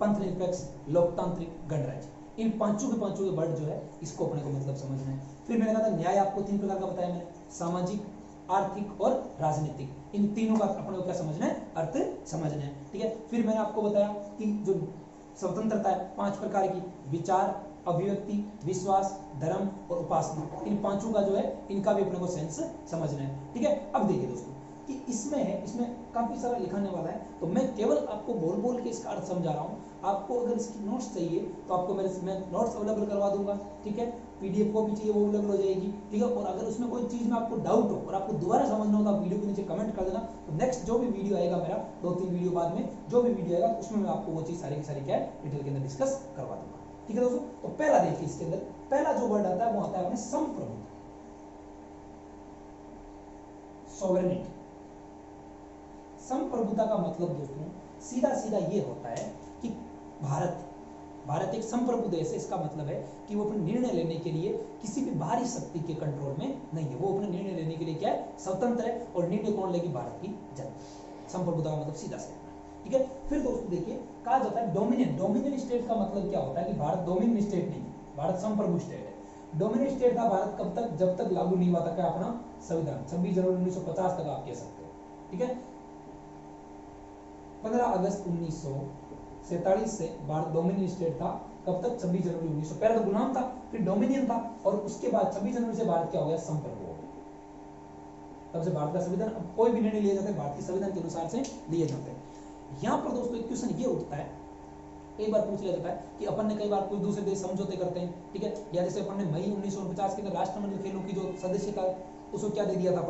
A: पंथ निरपेक्ष, लोकतांत्रिक, गणराज्य, इन पांचों के वर्ड जो है, इसको अपने को मतलब समझना है। फिर मैंने कहा था न्याय आपको 3 प्रकार का बताया मैंने, सामाजिक, आर्थिक और राजनीतिक, इन तीनों का अपने को क्या समझना है, अर्थ समझना है, ठीक है। फिर मैंने आपको बताया कि जो स्वतंत्रता है 5 प्रकार की, विचार, अभिव्यक्ति, विश्वास, धर्म और उपासना, इन पांचों का जो है, इनका भी अपने को सेंस समझना है, ठीक है। अब देखिए दोस्तों कि इसमें है, इसमें काफी सारा लिखाने वाला है, तो मैं केवल आपको बोल बोल के इसका अर्थ समझा रहा हूँ। आपको अगर इसकी नोट्स चाहिए तो आपको मैं नोट्स अवेलेबल करवा दूंगा, ठीक है। पीडीएफ कॉपी चाहिए वो अवेलेबल हो जाएगी, ठीक है। और अगर उसमें कोई चीज में आपको डाउट हो और आपको दोबारा समझना हो तो आप वीडियो के नीचे कमेंट कर देना। तो नेक्स्ट जो भी वीडियो आएगा मेरा, 2-3 वीडियो बाद में जो भी वीडियो आएगा, उसमें मैं आपको वो चीज सारी की सारी क्या है, डिटेल के अंदर डिस्कस करवा दूंगा, ठीक है दोस्तों। तो पहला देखिए, इसके अंदर पहला जो वर्ड आता है वो आता है अपने संप्रभुता, सॉवरेनिटी। संप्रभुता का मतलब दोस्तों सीधा सीधा ये होता है कि भारत एक संप्रभु देश है। इसका मतलब है कि वो अपने निर्णय लेने के लिए किसी भी बाहरी शक्ति के कंट्रोल में नहीं है। वो अपने निर्णय लेने के लिए क्या है, स्वतंत्र है, और निर्णय कौन लेगी, भारत की जनता। संप्रभुता का मतलब सीधा सीधा, ठीक है। फिर दोस्तों देखिए, कहा जाता है डोमिनियन स्टेट का मतलब क्या होता है कि भारत डोमिनियन स्टेट नहीं है, भारत संप्रभु स्टेट है। डोमिनियन स्टेट था भारत कब तक, जब तक लागू नहीं हुआ था क्या, अपना संविधान 26 जनवरी 1950 तक आप कह सकते हो, ठीक है। 15 अगस्त 1947 से भारत डोमिनियन स्टेट था, कब तक, 26 जनवरी 1900। पहले तो गुलाम था, फिर डोमिनियन था, और उसके बाद 26 जनवरी से भारत क्या हो गया, संप्रभु हो गया। तब से भारत का संविधान, अब कोई भी निर्णय लिए जाते हैं भारत के संविधान के अनुसार से लिए जाते हैं। यहाँ पर दोस्तों एक क्वेश्चन ये उठता है, एक बार पूछ लिया जाता है कि अपन ने कई बार कोई दूसरे देश समझौते करते हैं, ठीक है। या जैसे अपन ने मई 1949 के अंदर राष्ट्रमंडल खेलों की जो सदस्यता उसको क्या दे दिया था,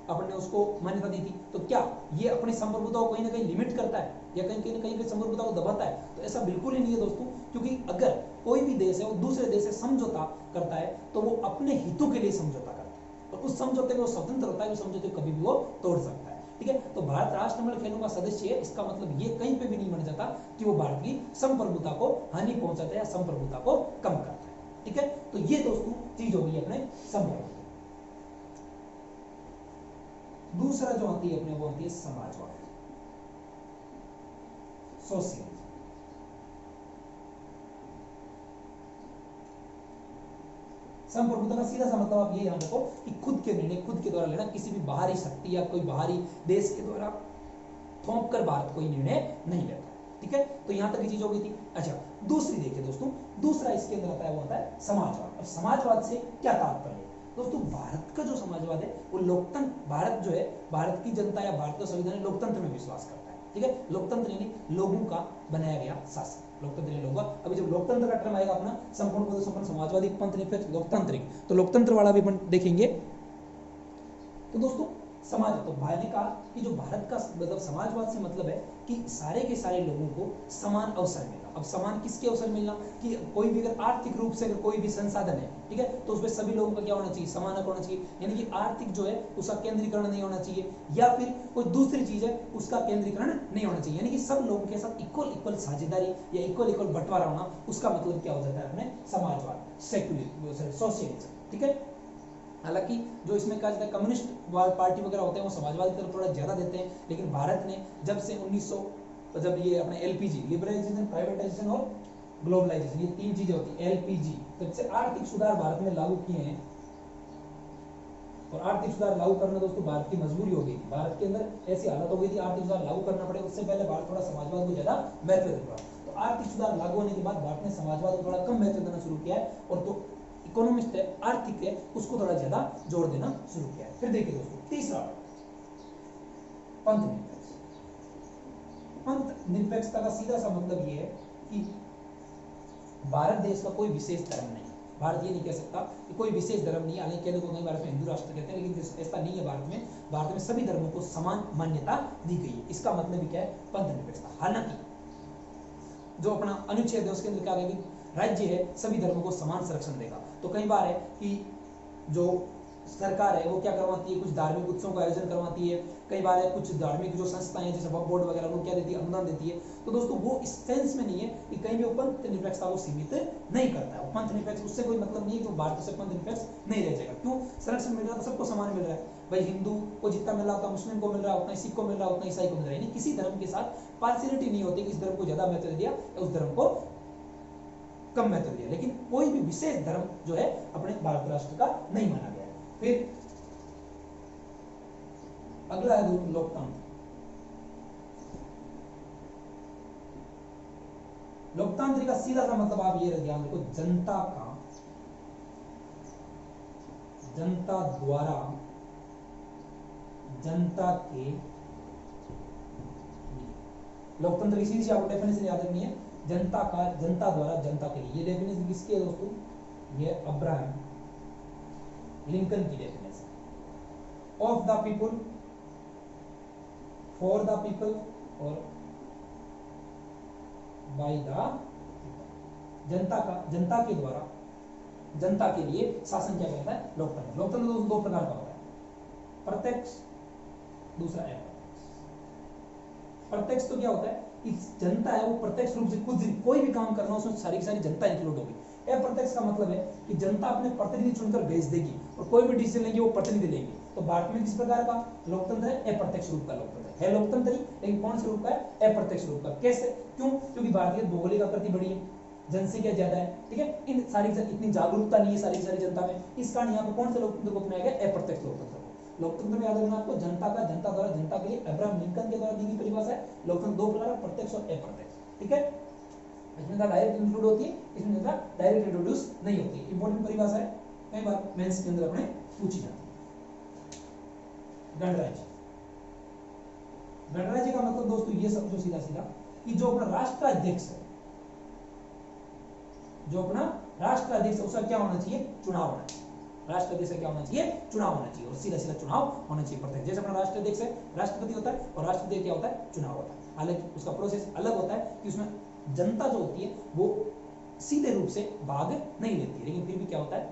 A: अपन ने उसको मान्यता दी थी। तो क्या ये अपनी संप्रभुता को कहीं ना कहीं लिमिट करता है या कहीं संप्रभुता को दबाता है? तो ऐसा बिल्कुल ही नहीं है दोस्तों, क्योंकि अगर कोई भी देश है वो दूसरे देश से समझौता करता है तो वो अपने हितों के लिए समझौता करता है, और उस समझौते में वो स्वतंत्र होता है, उस समझौते को कभी भी वो तोड़ सकता है, ठीक है। तो भारत राष्ट्रमंडल खेलों का सदस्य है, इसका मतलब ये कहीं पे भी नहीं बन जाता कि वो भारत की संप्रभुता को हानि पहुंचाता है या संप्रभुता को कम करता है, ठीक है। तो ये दोस्तों चीज होगी अपने संप्रभुता। दूसरा जो आती है अपने, वो आती है समाजवाद, सोशलिज्म। संप्रभुता का सीधा सा मतलब आप ये ध्यान रखो कि खुद के निर्णय खुद के द्वारा लेना, किसी भी बाहरी शक्ति या कोई बाहरी देश के द्वारा थोप कर भारत कोई निर्णय नहीं लेता, ठीक है। तो यहां तक की चीज हो गई थी। अच्छा, दूसरी देखिए दोस्तों, दूसरा इसके अंदर आता है, वो आता है समाजवाद। और समाजवाद से क्या तात्पर्य है दोस्तों? भारत का जो समाजवाद है वो लोकतंत्र, भारत जो है, भारत की जनता या भारत का संविधान लोकतंत्र में विश्वास करता है, ठीक है। लोकतंत्र यानी लोगों का बनाया गया शासन, लोकतंत्र लोग। अभी जब लोकतंत्र का टर्म आएगा अपना संपूर्ण संपन्न समाजवादी पंथ निरपेक्ष लोकतांत्रिक, तो लोकतंत्र वाला भी अपन देखेंगे। तो दोस्तों समाज, तो भाई ने कहा कि जो भारत का मतलब समाजवाद से मतलब है कि सारे के सारे लोगों को समान अवसर मिलना। अब समान किसके अवसर मिलना कि कोई भी अगर आर्थिक रूप से अगर कोई भी संसाधन है, ठीक है, तो उसमें सभी लोगों का क्या होना चाहिए, समान हक होना चाहिए। यानी कि आर्थिक जो है उसका केंद्रीकरण नहीं होना चाहिए, या फिर कोई दूसरी चीज है उसका केंद्रीकरण नहीं होना चाहिए। यानी कि सब लोगों के साथ इक्वल इक्वल साझेदारी या इक्वल इक्वल बंटवारा होना, उसका मतलब क्या हो जाता है अपने समाजवाद, सेक्युलर सोशलिज्म, ठीक है। हालांकि जो इसमें कहा जाता है कम्युनिस्ट पार्टी वगैरह होते हैं वो समाजवाद की तरफ थोड़ा ज्यादा देते हैं, लेकिन भारत ने जब से 1900 जब ये अपने एलपीजी लिबरलाइजेशन, प्राइवेटाइजेशन और ग्लोबलाइजेशन, ये तीन चीजें होती है एलपीजी, तब से आर्थिक सुधार भारत में लागू किए हैं। और आर्थिक सुधार लागू करना दोस्तों भारत की मजबूरी हो गई थी। भारत के अंदर ऐसी हालत हो गई थी आर्थिक सुधार लागू करना पड़े, उससे पहले भारत थोड़ा समाजवाद को ज्यादा महत्व देता था। तो आर्थिक सुधार लागू होने के बाद भारत ने समाजवाद को थोड़ा कम महत्व देना शुरू किया है, और तो इकोनॉमिस्ट है, आर्थिक है, उसको थोड़ा ज्यादा जोर देना शुरू किया है। फिर देखिए दोस्तों तीसरा पंथ निरपेक्ष। पंथ निरपेक्षता का सीधा सा मतलब ये है कि भारत देश का कोई विशेष धर्म नहीं, भारत ये नहीं कह सकता कि कोई विशेष धर्म नहीं, हालांकि कहने को नहीं भारत में हिंदू राष्ट्र कहते हैं, लेकिन ऐसा नहीं है। भारत में सभी धर्मों को समान मान्यता दी गई है। इसका मतलब भी क्या है, पंथ निरपेक्षता। हालांकि जो अपना अनुच्छेद है उसके अंदर क्या कहेगी, राज्य है सभी धर्मों को समान संरक्षण देगा। तो कई बार है कि जो सरकार है वो क्या करवाती है, कुछ धार्मिक उत्सवों का आयोजन करवाती है, कई बार है कुछ धार्मिक जो संस्थाएं जैसे वक्फ बोर्ड वगैरह वो क्या देती है, अनुदान देती है। तो दोस्तों वो इस सेंस में नहीं है कि कहीं भी वो पंथ निरपेक्षता को सीमित नहीं करता है। पंथ निरपेक्ष उससे कोई मतलब नहीं है कि भारत से पंथ निरपेक्ष नहीं रह जाएगा। क्यों, संरक्षण मिल रहा है तो सबको समान मिल रहा है भाई, हिंदू को जितना मिल रहा होता मुस्लिम को मिल रहा है उतना, सिख को मिल रहा उतना ईसाई को मिल रहा है। किसी धर्म के साथ पार्शियलिटी नहीं होती कि इस धर्म को ज्यादा महत्व दिया या उस धर्म को कम महत्व दिया, लेकिन कोई भी विशेष धर्म जो है अपने भारत राष्ट्र का नहीं माना गया है। फिर अगला है दोस्तों लोकतंत्र। लोकतंत्र का सीधा सा मतलब आप ये ध्यान रखो, जनता का, जनता द्वारा जनता के, लोकतंत्र की सीधी आपको डेफिनेशन याद रखनी है, जनता का, जनता द्वारा जनता के लिए। ये डेफिनेशन किसकी है दोस्तों, ये अब्राहम लिंकन की definition. Of the people, for the people और बाय द पीपल। जनता का, जनता के द्वारा जनता के लिए शासन क्या कहता है, लोकतंत्र। लोकतंत्र दोस्तों दो प्रकार का होता है, प्रत्यक्ष, दूसरा अप्रत्यक्ष। प्रत्यक्ष तो क्या होता है कि जनता है वो प्रत्यक्ष रूप से कुछ कोई भी काम करना उसमें सारी की सारी जनता इंक्लूड होगी। अप्रत्यक्ष का मतलब है कि जनता अपने प्रतिनिधि चुनकर भेज देगी और कोई भी डिसीजन लेंगे वो प्रतिनिधि लेंगे। तो भारत में किस प्रकार का लोकतंत्र है, अप्रत्यक्ष रूप का लोकतंत्र है। लोकतंत्र ही, लेकिन कौन से रूप का है, अप्रत्यक्ष रूप का। कैसे, क्यों, क्योंकि भारतीय भौगोलिक आकृति बड़ी है, जनसंख्या ज्यादा है, ठीक है, इन सारी इतनी जागरूकता नहीं है सारी की सारी जनता में, इस कारण यहाँ पर कौन से लोकतंत्र को अपनाया गया, अप्रत्यक्ष लोकतंत्र। लोकतंत्र में याद रखना आपको, जनता का, जनता द्वारा जनता के लिए, अब्राहम लिंकन के द्वारा दी गई परिभाषा है। लोकतंत्र दो प्रकार है, प्रत्यक्ष और अप्रत्यक्ष, ठीक है। इसमें डायरेक्ट इंक्लूड होती है, इसमें डायरेक्ट इंट्रोड्यूस नहीं होती। इंपॉर्टेंट परिभाषा है, कई बार मेंस के अंदर अपने पूछी जाती है। गणराज्य, गणराज्य का मतलब दोस्तों ये समझो सीधा सीधा कि जो अपना राष्ट्राध्यक्ष है, जो अपना राष्ट्राध्यक्ष उसका क्या होना चाहिए, चुनाव होना चाहिए। राष्ट्राध्यक्ष क्या होना चाहिए, चुनाव होना चाहिए, और सीधा सीधा चुनाव होना चाहिए प्रत्यक्ष। जैसे अपना राष्ट्राध्यक्ष है राष्ट्रपति होता है, और राष्ट्रपति क्या होता है, चुनाव होता है। हालांकि उसका प्रोसेस अलग होता है कि उसमें जनता जो होती है वो सीधे रूप से भाग नहीं लेती है, लेकिन फिर भी क्या होता है,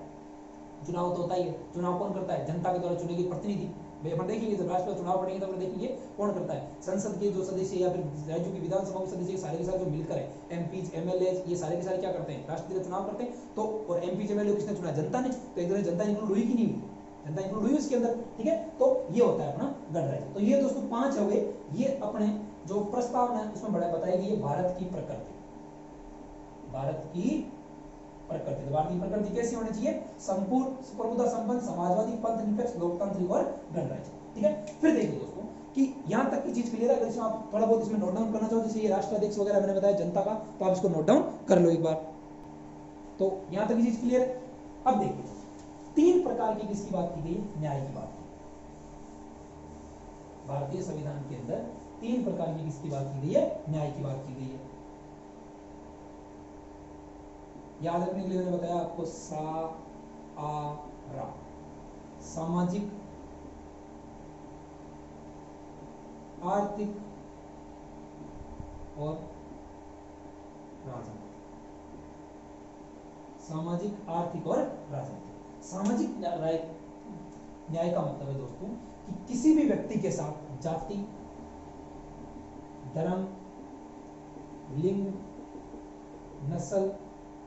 A: चुनाव तो होता ही है। चुनाव कौन करता है, जनता के द्वारा चुने गए प्रतिनिधि। अपन देखेंगे जब राष्ट्र चुनाव पड़ेंगे तो अपन देखेंगे कौन करता है, संसद के जो सदस्य या फिर राज्यों की विधानसभा के सदस्य सारे के सारे जो मिलकर है, एमपीज, एमएलए, ये सारे के सारे क्या करते हैं, राष्ट्रपति का चुनाव करते हैं। तो और एमपीज, एमएलए किसने चुना, जनता ने। तो एक तरह जनता इंक्लूड हुई कि नहीं हुई, जनता इंक्लूड हुई उसके अंदर, ठीक है। तो ये होता है अपना गणराज्य। तो ये दोस्तों 5 हो गए। ये अपने जो प्रस्तावना है उसमें बड़ा बताई गई है भारत की प्रकृति, भारत की प्रकृति। तो भारत की प्रकृति कैसी होनी चाहिए, संपूर्ण प्रभुता संपन्न समाजवादी पंथ निरपेक्ष लोकतांत्रिक और गणराज्य, ठीक है। फिर देखिए दोस्तों कि यहां तक की चीज क्लियर है। अगर इसमें आप थोड़ा बहुत इसमें नोट डाउन करना चाहो, जैसे ये राष्ट्राध्यक्ष वगैरह मैंने बताया जनता का, तो आप इसको नोट डाउन कर लो एक बार। तो यहां तक की चीज क्लियर है। अब देखिए 3 प्रकार की किसकी बात की गई, न्याय की बात की। भारतीय संविधान के अंदर 3 प्रकार की किसकी बात की गई है, न्याय की बात की गई है। याद रखने के लिए मैंने बताया आपको सा आ रा, सामाजिक, आर्थिक और राजनीतिक। सामाजिक, आर्थिक और राजनीतिक। सामाजिक न्याय का मतलब है दोस्तों कि किसी भी व्यक्ति के साथ जाति, धर्म, लिंग, नस्ल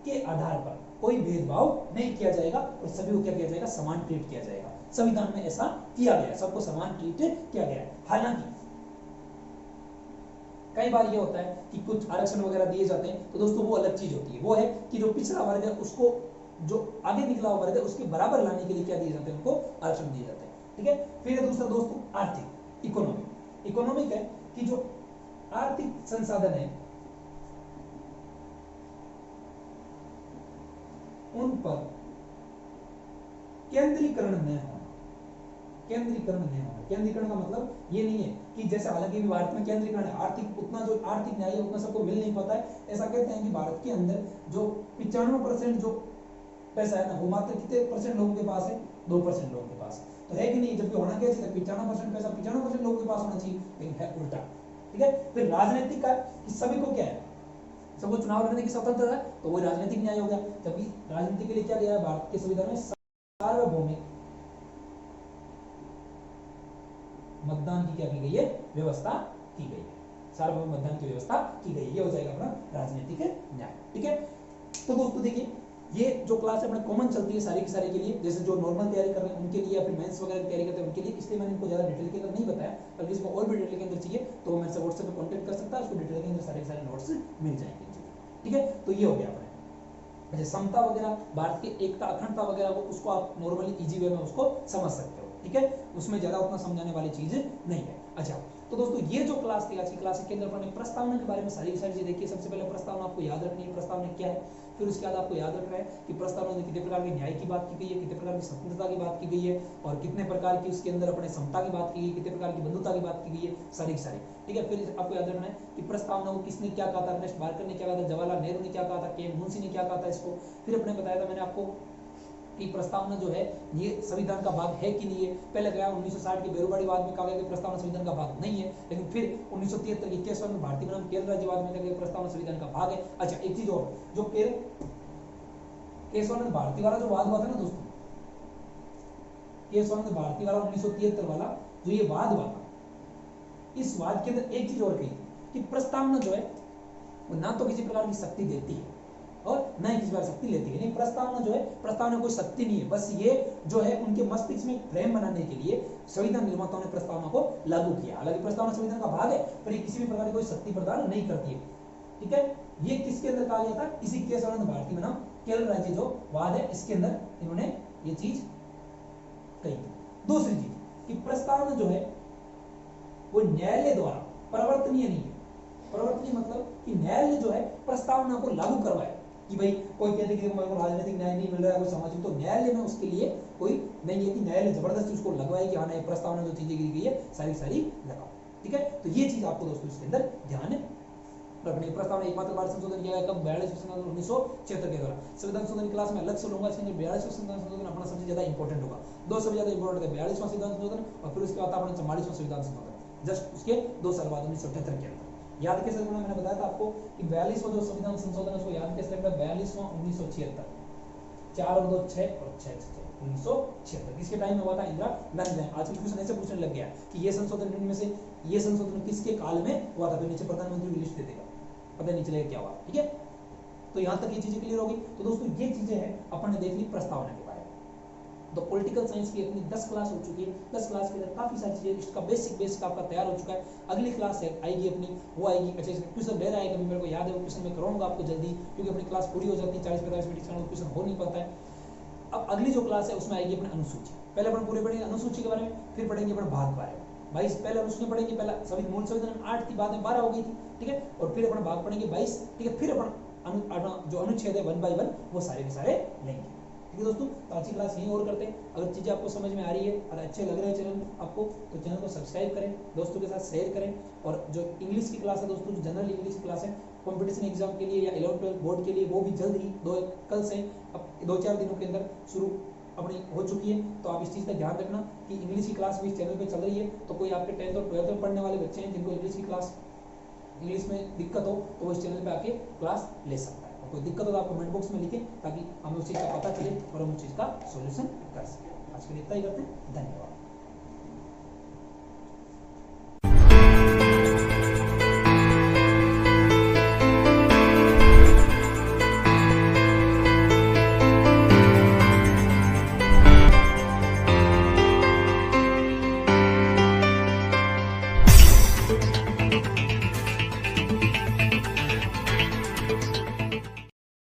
A: के आधार पर कोई भेदभाव नहीं किया जाएगा और सभी को क्या किया जाएगा, समान ट्रीट किया जाएगा। संविधान में ऐसा किया गया है, सबको समान ट्रीट किया गया है। हालांकि कई बार ये होता है कि कुछ आरक्षण वगैरह दिए जाते हैं, तो दोस्तों वो अलग चीज होती है, वो है कि जो पिछड़ा वर्ग है उसको, जो आगे निकला हुआ वर्ग है उसके बराबर लाने के लिए क्या दिए जाते हैं, उनको आरक्षण दिए जाते हैं। ठीक है, फिर है दूसरा दोस्तों आर्थिक, इकोनॉमिक। इकोनॉमिक है कि जो आर्थिक संसाधन है उन पर केंद्रीकरण न होना। केंद्रीकरण नहीं होना। केंद्रीकरण का मतलब ये नहीं है कि जैसे हालांकि भी भारत में केंद्रीकरण है, आर्थिक उतना जो आर्थिक न्याय है उतना सबको मिल नहीं पाता है। ऐसा कहते हैं कि भारत के अंदर जो 95% जो पैसा है ना, वो मात्र कितने परसेंट लोगों के पास है, 2% लोगों के पास तो है कि नहीं। जबकि होना क्या चाहिए, 95% पैसा 95% लोगों के पास होना चाहिए, लेकिन है उल्टा। ठीक है, फिर राजनीतिक का कि सभी को क्या है, सबको चुनाव लड़ने की स्वतंत्रता है, तो वो राजनीतिक न्याय हो गया। जबकि राजनीति के लिए क्या दिया है भारत के संविधान में, सार्वभौमिक मतदान की क्या की गई है, व्यवस्था की गई है। सार्वभौमिक मतदान की व्यवस्था की गई है, ये हो जाएगा अपना राजनीतिक न्याय। ठीक है, तो दोस्तों देखिए ये जो क्लास है अपने कॉमन चलती है सारी की सारी के लिए, जैसे जो नॉर्मल तैयारी कर रहे हैं उनके लिए या फिर मेंस वगैरह की तैयारी करते हैं उनके लिए, इसलिए मैंने इनको ज्यादा डिटेल के अंदर नहीं बताया। अगर इसको और भी डिटेल के अंदर चाहिए तो वो मेरे से व्हाट्सएप पे कांटेक्ट कर सकता है, उसको डिटेल के अंदर सारे सारे नोट्स मिल जाएंगे। ठीक है, तो ये हो गया अपने जैसे समता वगैरह, भारत की एकता अखंडता वगैरह, वो उसको आप नॉर्मली इजी वे में उसको समझ सकते हो। ठीक है, उसमें ज्यादा उतना समझाने वाली चीज नहीं है। अच्छा, तो दोस्तों ये जो क्लास थी आज की क्लास के अंदर अपने प्रस्तावना के बारे में सारी सारी चीज देखिए। सबसे पहले प्रस्तावना आपको याद रखनी है, प्रस्तावना क्या है। फिर उसके बाद आपको याद रखना है कि प्रस्तावना में कितने प्रकार के न्याय की बात की गई है, कितने प्रकार की स्वतंत्रता की बात की गई है, और कितने प्रकार की उसके अंदर अपने समता की बात की गई, कितने प्रकार की बंधुता की बात की गई है, सारी की सारी। ठीक है, फिर आपको याद रखना है कि प्रस्तावना को किसने क्या कहा था, अर्नेस्ट बार्कर ने क्या कहा था, जवाहरलाल नेहरू ने क्या कहा था, के मुंशी ने क्या कहा था इसको। फिर अपने बताया था मैंने आपको कि प्रस्तावना जो है ये संविधान का भाग है कि नहीं है। पहले गया 1960 के बेरोबारीवाद में कहा गया कि प्रस्तावना संविधान का भाग नहीं है, लेकिन फिर 1973 के केसवन में भारतीय बनाम केरल राज्यवाद में कहा गया प्रस्तावना संविधान का भाग है। अच्छा, एक चीज और, जो केशवानंद भारती वाला जो वाद हुआ था ना दोस्तों, केशवानंद भारती वाला 1973 वाला जो ये वाद हुआ था, इस वाद के अंदर एक चीज और कही कि प्रस्तावना जो है वो ना तो किसी प्रकार की शक्ति देती है और न ही किसी प्रकार शक्ति लेती है। नहीं, प्रस्तावना जो है, प्रस्तावना कोई शक्ति नहीं है, बस ये जो है उनके मस्तिष्क में फ्रेम बनाने के लिए संविधान निर्माताओं ने प्रस्तावना को लागू किया। हालांकि प्रस्तावना संविधान का भाग है, पर ये किसी भी प्रकार की कोई शक्ति प्रदान नहीं करती है। ठीक है, ये किसके अंदर कहा गया था, इसी केशवानंद भारती बनाम केरल राज्य जो वाद है इसके अंदर इन्होंने ये चीज कही थी। दूसरी चीज कि प्रस्तावना जो है वो न्यायालय द्वारा परिवर्तनीय नहीं है। परिवर्तनीय मतलब कि न्यायालय जो है प्रस्तावना को लागू करवाए कि भाई कोई कहते कि मेरे को राजनीतिक न्याय नहीं मिल रहा है, कोई सामाजिक, तो न्यायालय में उसके लिए कोई नहीं है कि न्यायालय जबरदस्ती उसको लगवाए कि हाँ नहीं प्रस्तावना जो चीजें की गई है सारी सारी लगाओ। ठीक है, तो ये चीज आपको दोस्तों इसके अंदर ध्यान रखनी। प्रस्तावना एकमात्र बार संशोधन किया गया कब, 42वें संशोधन 1976 के द्वारा। संविधान संशोधन क्लास में अलग से लूंगा, इसके अंदर 42वां संविधान संशोधन अपना सबसे ज्यादा इंपॉर्टेंट होगा। दो सबसे ज्यादा इंपॉर्टेंट है 42वां संविधान संशोधन और फिर उसके बाद अपना 44वां संविधान संशोधन, जस्ट उसके 2 साल बाद 1978 के अंदर। याद कैसे रखना, मैंने बताया था आपको कि 42वां जो संविधान संशोधन है उसको याद कैसे रखना, 42वां 1976, 4 और 2 6 और 6 1976 किसके टाइम में हुआ था, इंदिरा गांधी। आजकल क्वेश्चन ऐसे पूछने लग गया कि ये संशोधन इनमें से ये संशोधन किसके काल में हुआ था, फिर नीचे प्रधानमंत्री की लिस्ट दे देगा, पता नहीं चलेगा क्या हुआ। ठीक है, तो यहां तक ये चीजें क्लियर होगी। तो दोस्तों ये चीजें हैं अपन ने देख ली प्रस्तावना के बारे में। तो पॉलिटिकल साइंस की अपनी 10 क्लास हो चुकी है। 10 क्लास के अंदर काफी सारी चीजें, इसका बेसिक आपका तैयार हो चुका है। अगली क्लास है आएगी अपनी, वो आएगी। अच्छा, क्वेश्चन ले रहा है कभी, मेरे को याद है वो क्वेश्चन मैं कराऊंगा आपको जल्दी, क्योंकि अपनी क्लास पूरी हो जाती है 40-45 मिनट का क्वेश्चन हो नहीं पाता है। अब अगली जो क्लास है उसमें आएगी अपनी अनुसूची। पहले अपन पूरे पढ़ेंगे अनुसूची के बारे में, फिर पढ़ेंगे अपन भाग के बारे में। 22 पहले अनुसूची पढ़ेंगे, पहला सभी मूल संविधान 8 थी, बाद में 12 हो गई थी। ठीक है, और फिर अपन भाग पढ़ेंगे 22। ठीक है, फिर अपन जो अनुच्छेद है 1 by 1 वो सारे के सारे लेंगे। ठीक है दोस्तों, तो आज की क्लास यहीं और करते हैं। अगर चीजें आपको समझ में आ रही है और अच्छे लग रहे हैं चैनल आपको, तो चैनल को सब्सक्राइब करें, दोस्तों के साथ शेयर करें। और जो इंग्लिश की क्लास है दोस्तों, जो जनरल इंग्लिश की क्लास है कंपटीशन एग्जाम के लिए या 11-12 बोर्ड के लिए, वो भी जल्द ही कल से अब 2-4 दिनों के अंदर शुरू अपनी हो चुकी है। तो आप इस चीज़ का ध्यान रखना कि इंग्लिश की क्लास भी इस चैनल पे चल रही है। तो कोई आपके 10th और 12th में पढ़ने वाले बच्चे हैं जिनको इंग्लिश की क्लास, इंग्लिश में दिक्कत हो, तो वो इस चैनल पे आके क्लास ले सकता है। और कोई दिक्कत हो तो आप कमेंट बॉक्स में लिखें ताकि हमें उस चीज़ का पता चले और हम उस चीज़ का सोल्यूशन कर सकें। आज के लिए इतना ही करते हैं, धन्यवाद।